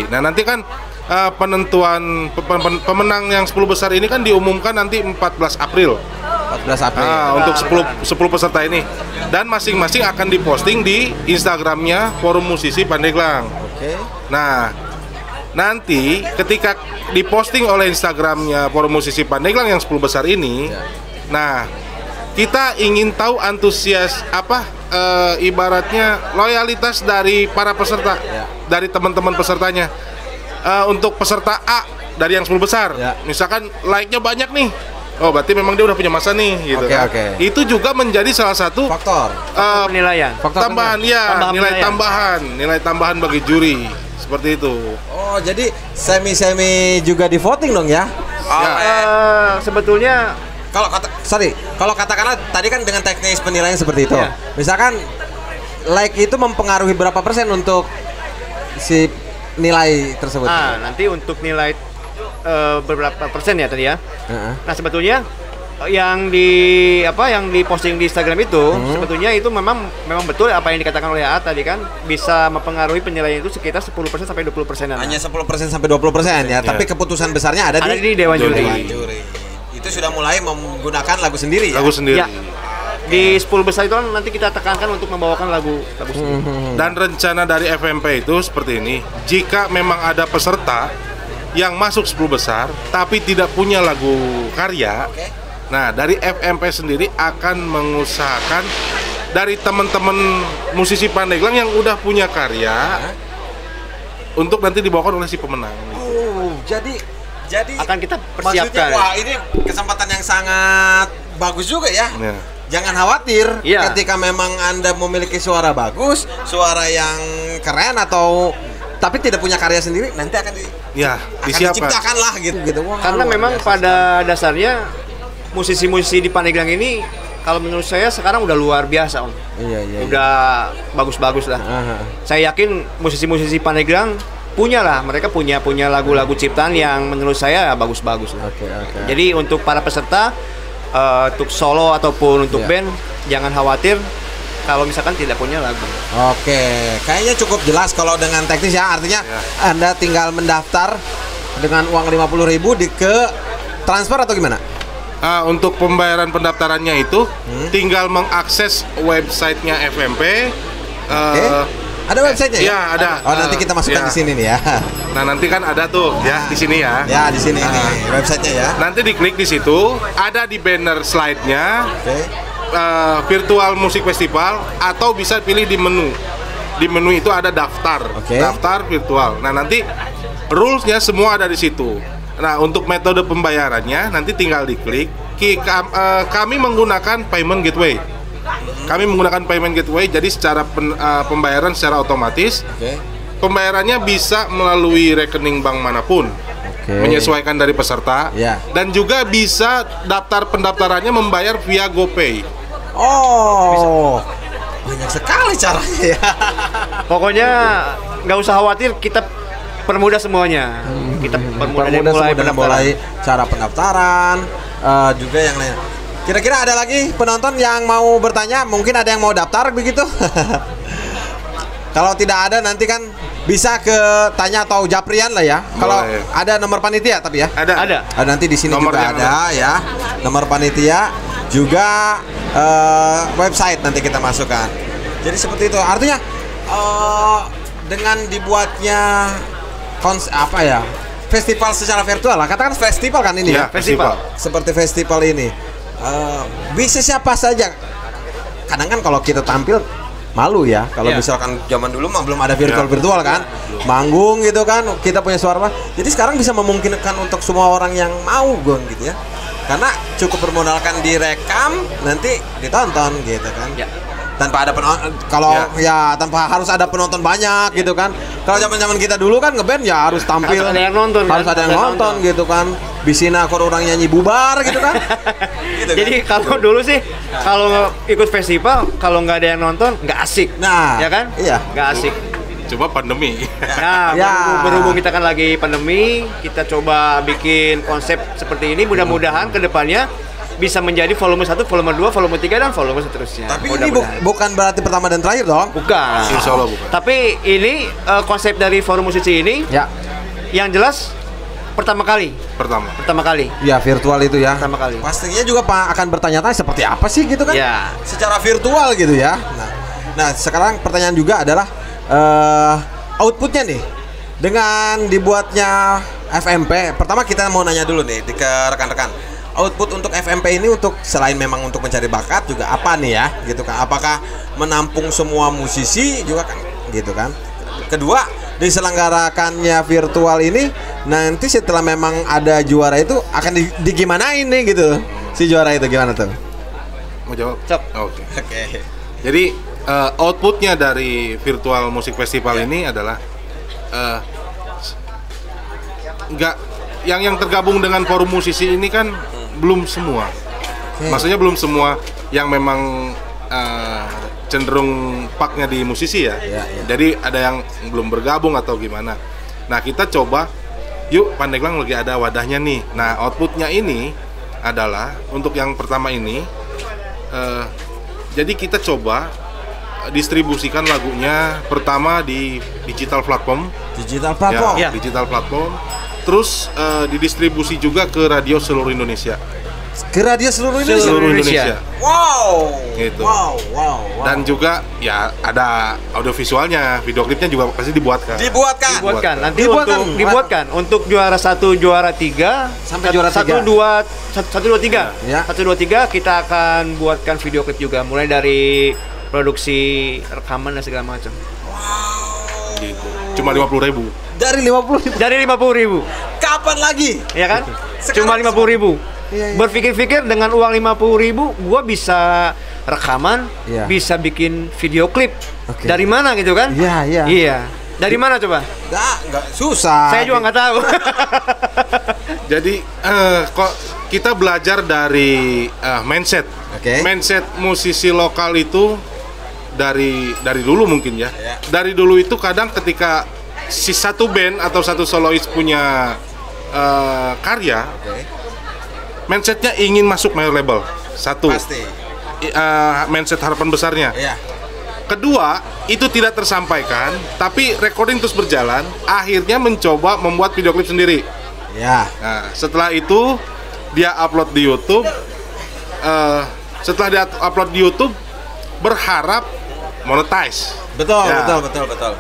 Nah, nanti kan penentuan pemenang yang 10 besar ini kan diumumkan nanti 14 April. 14 April. Untuk 10 peserta ini. Dan masing-masing akan diposting di Instagramnya Forum Musisi Pandeglang. Oke. Nah, nanti ketika diposting oleh Instagramnya Forum Musisi Pandeglang yang 10 besar ini, nah kita ingin tahu antusias ibaratnya loyalitas dari para peserta, dari teman-teman pesertanya. Untuk peserta A dari yang 10 besar, misalkan like-nya banyak nih, oh berarti memang dia udah punya masa nih, gitu kan. Itu juga menjadi salah satu faktor penilaian, tambahan, nilai tambahan bagi juri, seperti itu. Oh, jadi semi juga di voting dong ya? Sebetulnya kalau katakanlah tadi kan dengan teknis penilaian seperti itu, misalkan like itu mempengaruhi berapa persen untuk si nilai tersebut? Nanti untuk nilai beberapa persen ya tadi ya. Nah sebetulnya yang diposting di Instagram itu sebetulnya itu memang betul apa yang dikatakan oleh A tadi kan, bisa mempengaruhi penilaian itu sekitar 10% sampai 20%. Hanya 10% sampai 20% ya, tapi keputusan besarnya ada di Dewan Juri. Itu sudah mulai menggunakan lagu sendiri ya? Lagu sendiri. Ya. Di 10 besar itu nanti kita tekankan untuk membawakan lagu sendiri. Dan rencana dari FMP itu seperti ini, jika memang ada peserta yang masuk 10 besar tapi tidak punya lagu karya, nah dari FMP sendiri akan mengusahakan dari teman-teman musisi Pandeglang yang udah punya karya untuk nanti dibawakan oleh si pemenang. Jadi akan kita maksudnya, persiapkan. wah ini kesempatan yang sangat bagus juga ya. Jangan khawatir ketika memang Anda memiliki suara bagus, suara yang keren tapi tidak punya karya sendiri, nanti akan diciptakan lah gitu. Wah, karena memang pada dasarnya musisi-musisi di Pandeglang ini kalau menurut saya sekarang udah luar biasa, Om. Iya. Udah bagus-bagus lah. Saya yakin musisi-musisi Pandeglang mereka punya lagu-lagu ciptaan yang menurut saya bagus-bagus lah. Jadi untuk para peserta, untuk solo ataupun untuk band, jangan khawatir kalau misalkan tidak punya lagu. Kayaknya cukup jelas kalau dengan teknis ya, artinya Anda tinggal mendaftar dengan uang 50.000 ke transfer atau gimana? Untuk pembayaran pendaftarannya itu tinggal mengakses websitenya FMP. Ada websitenya ya? Ya ada. Nanti kita masukkan di sini nih ya. Nah nanti kan ada tuh ya di sini ya. Ya di sini nih websitenya ya. Nanti diklik di situ, ada di banner slide-nya. Virtual Music Festival, atau bisa pilih di menu. Di menu itu ada daftar virtual. Nah nanti rules-nya semua ada di situ. Nah untuk metode pembayarannya nanti tinggal diklik. Kami menggunakan payment gateway. Jadi secara pembayaran secara otomatis. Pembayarannya bisa melalui rekening bank manapun. Menyesuaikan dari peserta. Dan juga bisa daftar pendaftarannya membayar via GoPay. Banyak sekali caranya ya. Pokoknya nggak usah khawatir, kita permudah semuanya. Kita permudah mulai cara pendaftaran, juga yang lain. Kira-kira ada lagi penonton yang mau bertanya? Mungkin ada yang mau daftar begitu? Kalau tidak ada nanti kan bisa ke tanya atau Japrian lah ya. Kalau ada nomor panitia tapi ya. Ada. Nanti di sini juga ada ya. Nomor panitia juga website nanti kita masukkan. Jadi seperti itu. Artinya dengan dibuatnya festival secara virtual lah. Katakan festival kan ini ya. Festival. Seperti festival ini. Bisa siapa saja. Kadang kan kalau kita tampil malu ya, kalau misalkan zaman dulu mah belum ada virtual kan, manggung gitu kan, kita punya suara. Jadi sekarang bisa memungkinkan untuk semua orang yang mau gitu ya, karena cukup bermodalkan direkam, nanti ditonton gitu kan. Tanpa ada penonton, tanpa harus ada penonton banyak gitu kan. Kalau zaman kita dulu kan ngeband ya harus tampil, harus ada yang nonton, gitu kan. Bisina kor orang nyanyi bubar gitu kan. Jadi kalau dulu sih kalau ikut festival kalau nggak ada yang nonton nggak asik. Ya kan? Iya. Nggak asik. Coba pandemi. Berhubung kita kan lagi pandemi, kita coba bikin konsep seperti ini. Mudah-mudahan kedepannya bisa menjadi volume 1, volume 2, volume 3 dan volume seterusnya. Tapi ini bukan berarti pertama dan terakhir dong? Bukan. Insya Allah bukan. Tapi ini konsep dari forum musisi ini yang jelas pertama kali. Ya, virtual itu ya. Pertama kali. Pastinya juga Pak akan bertanya-tanya seperti apa sih gitu kan? Ya. Secara virtual gitu ya. Nah, sekarang pertanyaan juga adalah outputnya nih dengan dibuatnya FMP. Pertama kita mau nanya dulu nih ke rekan-rekan. Output untuk FMP ini untuk selain memang untuk mencari bakat juga apa nih ya gitu kan? Apakah menampung semua musisi juga kan gitu kan? Kedua, diselenggarakannya virtual ini nanti setelah memang ada juara itu akan digimanain nih gitu. Si juara itu gimana tuh? Mau jawab? Oke. Jadi outputnya dari virtual musik festival ini adalah nggak yang tergabung dengan forum musisi ini kan belum semua. Maksudnya belum semua yang memang cenderung paknya di musisi ya. Jadi ada yang belum bergabung atau gimana. Nah, kita coba yuk, Pandeglang lagi ada wadahnya nih. Nah, outputnya ini adalah untuk yang pertama ini jadi kita coba distribusikan lagunya pertama di digital platform. Ya, digital platform. Terus didistribusi juga ke radio seluruh Indonesia. Ke radio seluruh Indonesia. Wow. Gitu. Wow. Dan juga ya ada audiovisualnya, video klipnya juga pasti dibuatkan. Nanti dibuatkan untuk juara 1, juara 3 sampai juara 3. 1 2 3 kita akan buatkan video klip juga mulai dari produksi rekaman dan segala macam. Wow. Gitu. Cuma 50.000. Dari 50.000. Kapan lagi? Ya kan? Cuma 50.000. Iya. Berpikir-pikir dengan uang 50.000 gua bisa rekaman, bisa bikin video klip. Dari mana gitu kan? Iya. Dari mana coba? Enggak susah. Saya juga nggak tahu. Jadi kok kita belajar dari mindset. Mindset musisi lokal itu dari dulu mungkin ya. Dari dulu itu kadang ketika si satu band atau satu solois punya karya, mindsetnya ingin masuk major label. Satu. Pasti. Mindset harapan besarnya. Kedua, itu tidak tersampaikan, tapi recording terus berjalan. Akhirnya mencoba membuat video klip sendiri. Nah, setelah itu dia upload di YouTube. Setelah dia upload di YouTube, berharap monetize. Betul.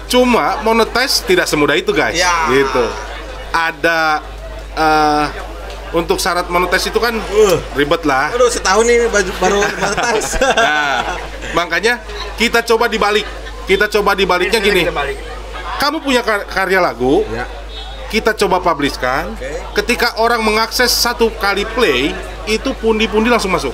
Cuma monetize tidak semudah itu, guys. Gitu. Ada untuk syarat monetize itu kan ribet lah. Aduh, setahun ini baru monetize. Nah, makanya kita coba dibalik. Kita coba dibaliknya gini. Kamu punya karya lagu, kita coba publishkan. Ketika orang mengakses 1 kali play, itu pundi-pundi langsung masuk.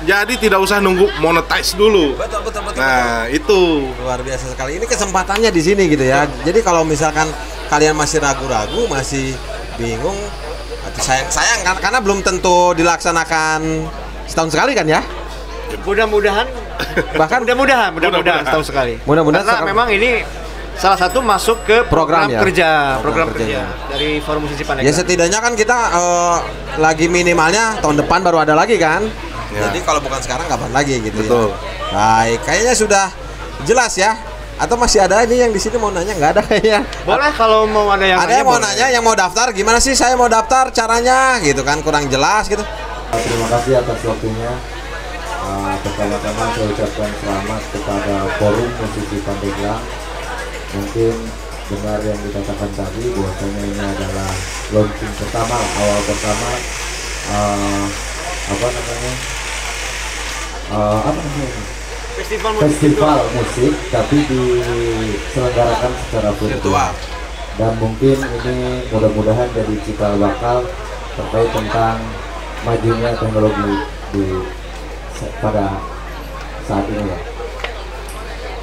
Jadi tidak usah nunggu monetize dulu. Betul. Nah, itu luar biasa sekali. Ini kesempatannya di sini gitu ya. Jadi kalau misalkan kalian masih ragu-ragu, masih bingung, sayang kan karena belum tentu dilaksanakan setahun sekali kan ya. Mudah-mudahan setahun sekali. Karena memang ini salah satu masuk ke program kerja dari Forum Musisi Pandeglang. Ya setidaknya kan kita lagi minimalnya tahun depan baru ada lagi kan. Jadi kalau bukan sekarang kapan lagi gitu. Betul. Ya. Baik, kayaknya sudah jelas ya. Atau masih ada ini yang di sini mau nanya? Nggak ada kayaknya. Boleh kalau mau ada yang ada yang mau nanya, yang mau daftar gimana sih? Saya mau daftar caranya gitu kan, kurang jelas gitu. Terima kasih atas waktunya. Pertama-tama saya ucapkan selamat kepada Forum Musisi Pandeglang. Mungkin benar yang dikatakan tadi bahwasanya ini adalah launching pertama, awal pertama apa namanya festival musik, tapi diselenggarakan secara virtual. Dan mungkin ini mudah-mudahan jadi cikal bakal terkait tentang majunya teknologi pada saat ini ya.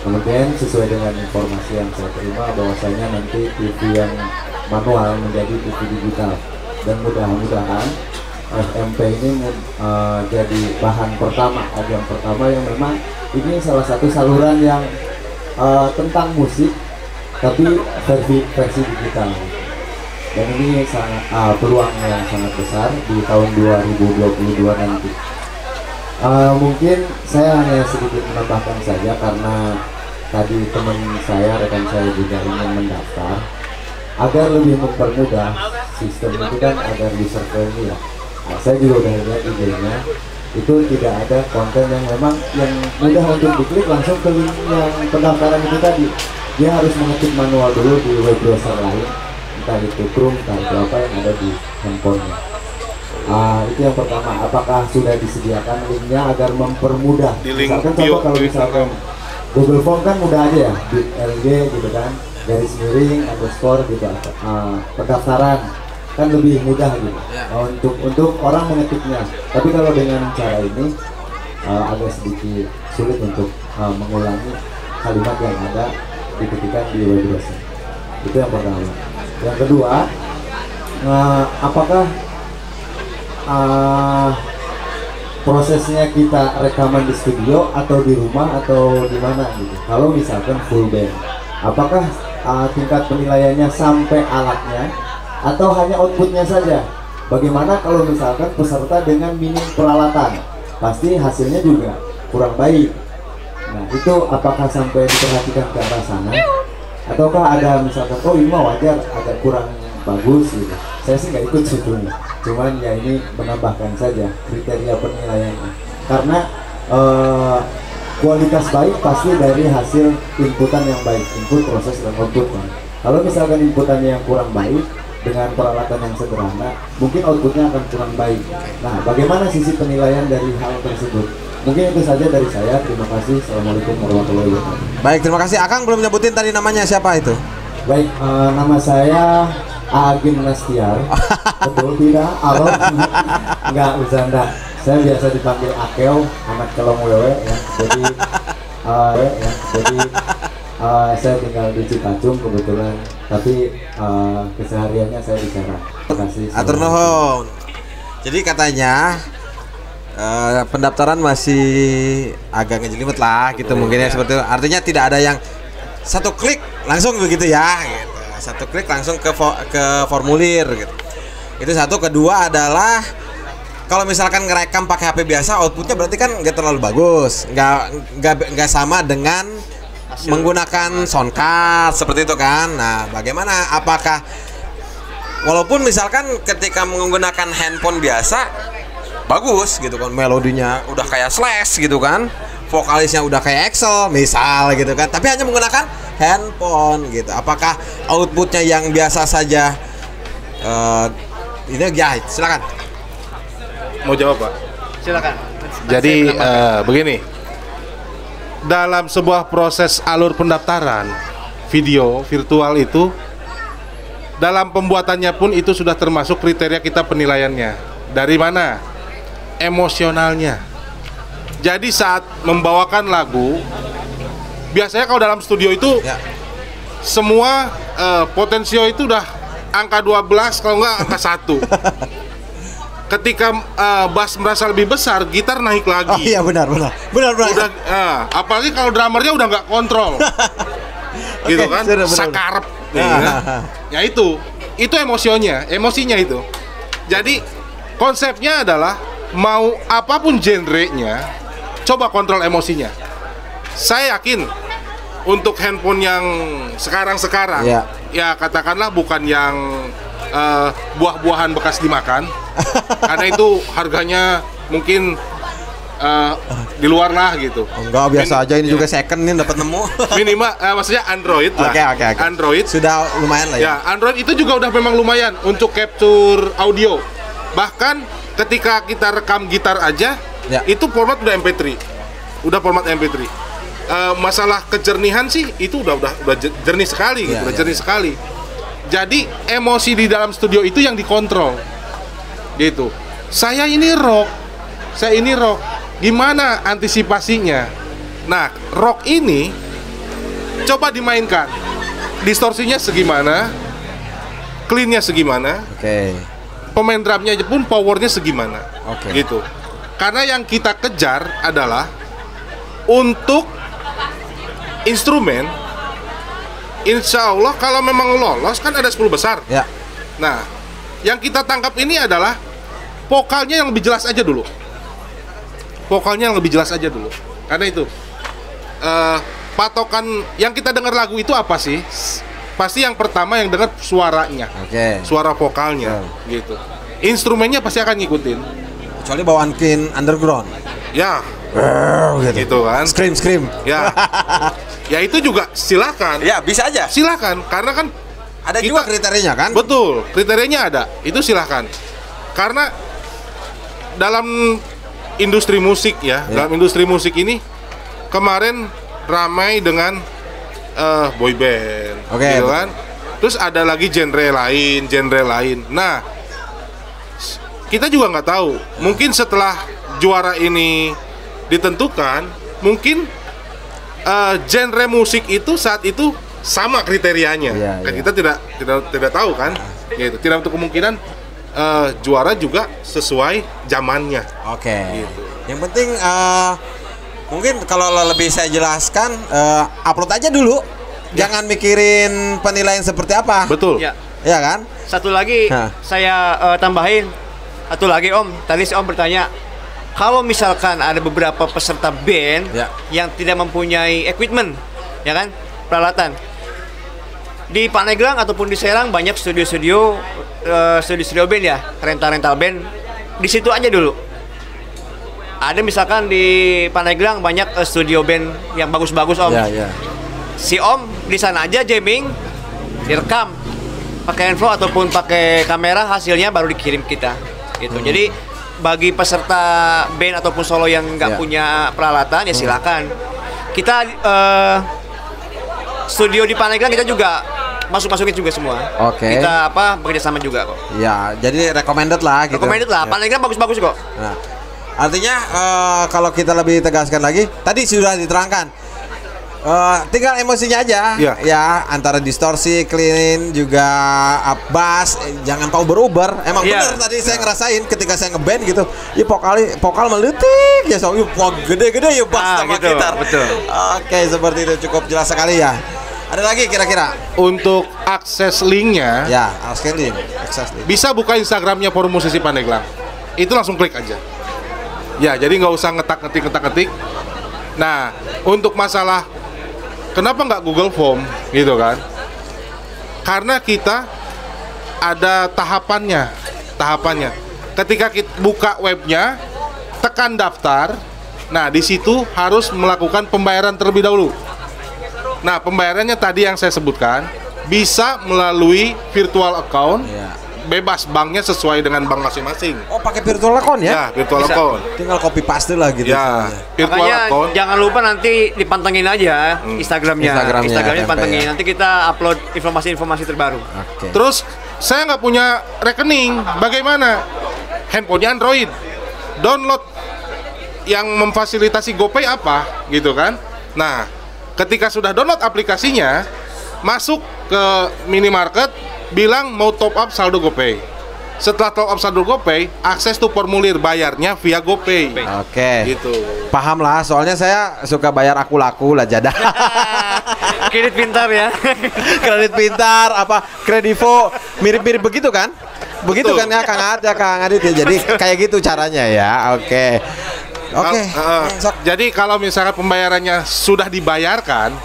Kemudian sesuai dengan informasi yang saya terima bahwasanya nanti TV yang manual menjadi TV digital, dan mudah-mudahan FMP ini jadi bahan pertama, ajang pertama yang memang ini salah satu saluran yang tentang musik tapi versi digital. Dan ini sangat peluang yang sangat besar di tahun 2022 nanti. Mungkin saya hanya sedikit menambahkan saja karena tadi teman saya, rekan saya juga ingin mendaftar. agar lebih mempermudah sistem itu kan agar user friendly ya. Nah, saya juga udah lihat IG-nya itu tidak ada konten yang memang yang mudah untuk diklik langsung ke link yang pendaftaran itu tadi. Dia harus mengetik manual dulu di web browser lain, entah itu Chrome, entah itu apa yang ada di handphonenya. Itu yang pertama, apakah sudah disediakan linknya agar mempermudah? Misalkan contoh kalau misalkan Google Form kan mudah aja ya, di LG gitu kan, garis miring, underscore gitu, pendaftaran kan lebih mudah gitu untuk orang mengetiknya. Tapi kalau dengan cara ini agak sedikit sulit untuk mengulangi kalimat yang ada diketikkan di web browser. Itu yang pertama. Yang kedua, apakah prosesnya kita rekaman di studio atau di rumah atau di mana gitu? Kalau misalkan full band, apakah tingkat penilaiannya sampai alatnya atau hanya outputnya saja? Bagaimana kalau misalkan peserta dengan minim peralatan? Pasti hasilnya juga kurang baik. Nah, itu apakah sampai diperhatikan ke arah sana? Ataukah ada misalkan, oh ini mah wajar, agak kurang bagus gitu. Saya sih nggak ikut sebetulnya, cuman ya ini menambahkan saja kriteria penilaiannya. Karena kualitas baik pasti dari hasil inputan yang baik, input, proses, dan output kan. Kalau misalkan inputannya yang kurang baik, dengan peralatan yang sederhana, mungkin outputnya akan kurang baik. Nah, bagaimana sisi penilaian dari hal tersebut? Mungkin itu saja dari saya. Terima kasih. Assalamualaikum warahmatullahi wabarakatuh. Baik, terima kasih. Akang belum nyebutin tadi namanya siapa itu? Baik, nama saya Agim Nastiar. Betul tidak? Alo? Enggak, bercanda. Saya biasa dipanggil Akeo, anak kelong wewe ya. Jadi saya tinggal di Cikacung kebetulan, tapi kesehariannya saya di Serang. Terima kasih. Atur nuhun. Jadi katanya pendaftaran masih agak ngejelimet lah gitu mungkin ya, seperti itu. Artinya tidak ada yang satu klik langsung begitu ya gitu. Satu klik langsung ke formulir gitu. Itu satu. Kedua adalah kalau misalkan ngerekam pakai HP biasa, outputnya berarti kan nggak terlalu bagus, nggak sama dengan menggunakan soundcard seperti itu kan. Nah, bagaimana? Apakah walaupun misalkan ketika menggunakan handphone biasa bagus gitu kan, melodinya udah kayak Slash gitu kan, vokalisnya udah kayak Excel misal gitu kan, tapi hanya menggunakan handphone gitu, apakah outputnya yang biasa saja? Ini ya, silakan. Mau jawab, Pak? Silakan. Jadi begini, dalam sebuah proses alur pendaftaran video virtual itu, dalam pembuatannya pun itu sudah termasuk kriteria kita penilaiannya. Dari mana? Emosionalnya. Jadi saat membawakan lagu, biasanya kalau dalam studio itu semua potensio itu udah angka 12, kalau enggak angka 1. Ketika bass merasa lebih besar, gitar naik lagi. Oh iya, benar. Udah, apalagi kalau drummernya udah nggak kontrol. Gitu kan, sakarep. Ya itu emosinya itu. Jadi konsepnya adalah mau apapun genrenya, coba kontrol emosinya. Saya yakin untuk handphone yang sekarang ya katakanlah bukan yang buah-buahan bekas dimakan, karena itu harganya mungkin di luar lah gitu. Enggak, biasa aja ini juga second nih dapat nemu. Minimal maksudnya Android lah. Oke. Android sudah lumayan lah ya. Android itu juga udah memang lumayan untuk capture audio. Bahkan ketika kita rekam gitar aja, itu format udah MP3. Udah format MP3. Masalah kejernihan sih itu udah jernih sekali gitu, jernih sekali. Jadi emosi di dalam studio itu yang dikontrol. Gitu. Saya ini rock. Gimana antisipasinya? Nah, rock ini coba dimainkan. Distorsinya segimana? Cleannya segimana? Pemain drumnya aja pun powernya segimana? Gitu. Karena yang kita kejar adalah untuk instrumen. Insya Allah kalau memang lolos kan ada 10 besar. Nah, yang kita tangkap ini adalah vokalnya yang lebih jelas aja dulu. Karena itu patokan yang kita dengar lagu itu apa sih? pasti yang pertama yang dengar suaranya, suara vokalnya, gitu. Instrumennya pasti akan ngikutin. Kecuali bawaan King Underground. Ya, gitu kan. Scream. Ya, ya itu juga silakan. Ya bisa aja. Silakan, karena kan ada juga kriterianya kan? Betul, kriterianya ada. Itu silakan. Karena dalam industri musik dalam industri musik ini kemarin ramai dengan boy band, gitu kan. Terus ada lagi genre lain. Nah, kita juga nggak tahu. Mungkin setelah juara ini ditentukan, mungkin genre musik itu saat itu sama kriterianya. Kita tidak tahu kan. Gitu. Tidak untuk kemungkinan juara juga sesuai zamannya. Gitu. Yang penting mungkin kalau lebih saya jelaskan, upload aja dulu. Jangan mikirin penilaian seperti apa. Betul. Ya kan? Satu lagi saya tambahin. Satu lagi Om, tadi si Om bertanya, kalau misalkan ada beberapa peserta band yang tidak mempunyai equipment, ya kan, peralatan. Di Pandeglang ataupun di Serang banyak studio band ya, rental band. Di situ aja dulu. Ada misalkan di Pandeglang banyak studio band yang bagus-bagus Om. Si Om di sana aja jamming, direkam pakai handphone ataupun pakai kamera, hasilnya baru dikirim kita. Gitu. Jadi bagi peserta band ataupun solo yang nggak punya peralatan ya silakan. Kita studio di Pandeglang kita juga masukin juga semua. Kita bekerja sama juga kok. Ya, jadi recommended lah gitu. Recommended lah. Pandeglang bagus-bagus kok. Nah, artinya kalau kita lebih tegaskan lagi, tadi sudah diterangkan. Tinggal emosinya aja, ya antara distorsi, clean, juga bass, jangan tahu beruber. Emang bener tadi saya ngerasain ketika saya ngeband gitu, ya vokal meletik ya, gede-gede ya bass sama gitu, gitar. Betul. Oke, seperti itu cukup jelas sekali ya. Ada lagi kira-kira untuk akses linknya? Ya, akses link. Bisa buka Instagramnya Forum Musisi Pandeglang. Itu langsung klik aja. Ya, jadi nggak usah ngetik. Nah, untuk masalah kenapa nggak Google Form gitu kan? Karena kita ada tahapannya. Ketika kita buka webnya, tekan daftar. Nah, di situ harus melakukan pembayaran terlebih dahulu. Nah, pembayarannya tadi yang saya sebutkan bisa melalui virtual account. Bebas, banknya sesuai dengan bank masing-masing. Oh, pakai virtual account ya? Ya, virtual account. Tinggal copy paste lah gitu. Ya, virtual account. Jangan lupa nanti dipantengin aja Instagramnya dipantengin. Nanti kita upload informasi terbaru. Terus saya nggak punya rekening, bagaimana? Handphonenya Android, download yang memfasilitasi GoPay apa, gitu kan? Nah, ketika sudah download aplikasinya, masuk ke minimarket, bilang mau top up saldo GoPay. Setelah top up saldo GoPay, akses tuh formulir bayarnya via GoPay. Gitu. Paham lah, soalnya saya suka bayar aku laku lah jadah. Kredit pintar ya. Kredit pintar apa Kredivo mirip-mirip begitu kan? Begitu kan ya Kang Adit ya. Jadi kayak gitu caranya ya. Oke. Jadi kalau misalkan pembayarannya sudah dibayarkan,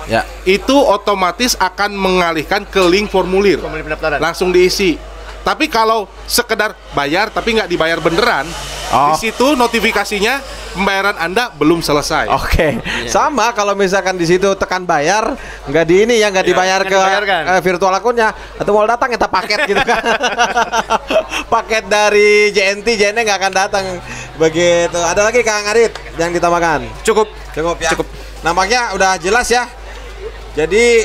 itu otomatis akan mengalihkan ke link formulir pendaftaran. Langsung diisi. Tapi kalau sekedar bayar tapi nggak dibayar beneran, di situ notifikasinya pembayaran Anda belum selesai. Sama kalau misalkan di situ tekan bayar, nggak dibayar ke virtual akunnya, atau mau datang kita paket gitu kan. Paket dari JNT nggak akan datang begitu. Ada lagi Kang Adit yang ditambahkan? Cukup ya. Nampaknya udah jelas ya. Jadi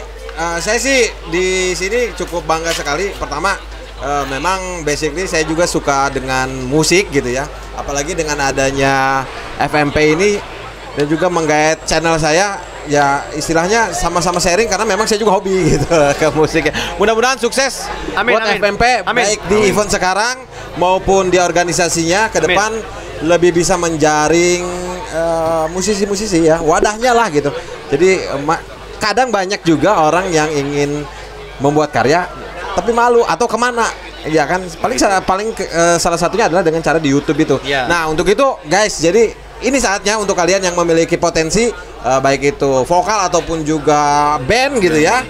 saya sih di sini cukup bangga sekali. Pertama, memang basically saya juga suka dengan musik gitu ya, apalagi dengan adanya FMP ini dan juga menggait channel saya ya, istilahnya sama-sama sharing karena memang saya juga hobi gitu ke musik ya. Mudah-mudahan sukses buat FMP baik di event sekarang maupun di organisasinya ke depan. Lebih bisa menjaring musisi-musisi ya, wadahnya lah gitu. Jadi kadang banyak juga orang yang ingin membuat karya tapi malu atau kemana ya kan, paling salah satunya adalah dengan cara di YouTube itu. Nah, untuk itu guys, jadi ini saatnya untuk kalian yang memiliki potensi baik itu vokal ataupun juga band gitu ya,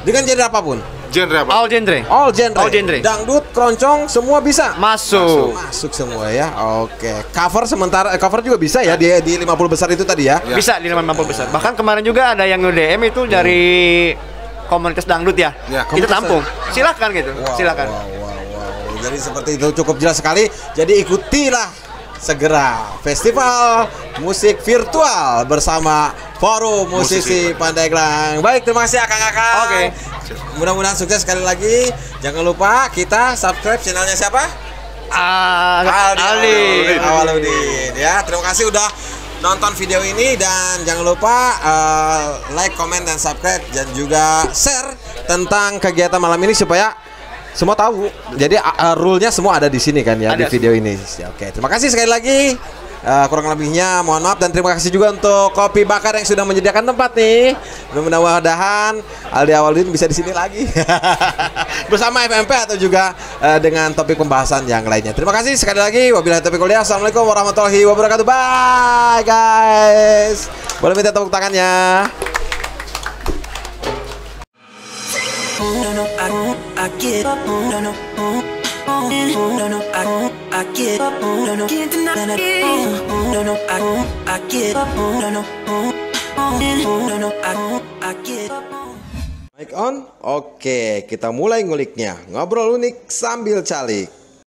Dengan genre apapun. Genre apa? All genre. All genre. All genre. Dangdut, keroncong, semua bisa. Masuk. Masuk semua ya. Oke. Cover sementara cover juga bisa ya di 50 besar itu tadi ya. Bisa di 50 besar. Bahkan kemarin juga ada yang nge-DM itu dari komunitas dangdut ya. Kita tampung. Silakan gitu. Silakan. Wow. Jadi seperti itu cukup jelas sekali. Jadi ikutilah segera festival musik virtual bersama Forum Musisi Pandeglang. Baik, terima kasih Akang-akang. Oke. Mudah-mudahan sukses sekali lagi. Jangan lupa kita subscribe channelnya siapa? Awaludin. Ya, terima kasih udah nonton video ini dan jangan lupa like, comment dan subscribe dan juga share tentang kegiatan malam ini supaya semua tahu. Jadi rule-nya semua ada di sini kan ya, di video ini. Oke, terima kasih sekali lagi. Kurang lebihnya mohon maaf dan terima kasih juga untuk Kopi Bakar yang sudah menyediakan tempat nih. Mudah-mudahan Aldi Awaludin bisa di sini lagi bersama FMP atau juga dengan topik pembahasan yang lainnya. Terima kasih sekali lagi. Wabillahi taufiq wal hidayah. Assalamualaikum warahmatullahi wabarakatuh. Bye guys. Boleh minta tepuk tangannya. I get up, no, I get up, no, can't deny it. No, I get up, no, I get up. Mic on? Oke, kita mulai nguliknya. Ngobrol unik sambil calik.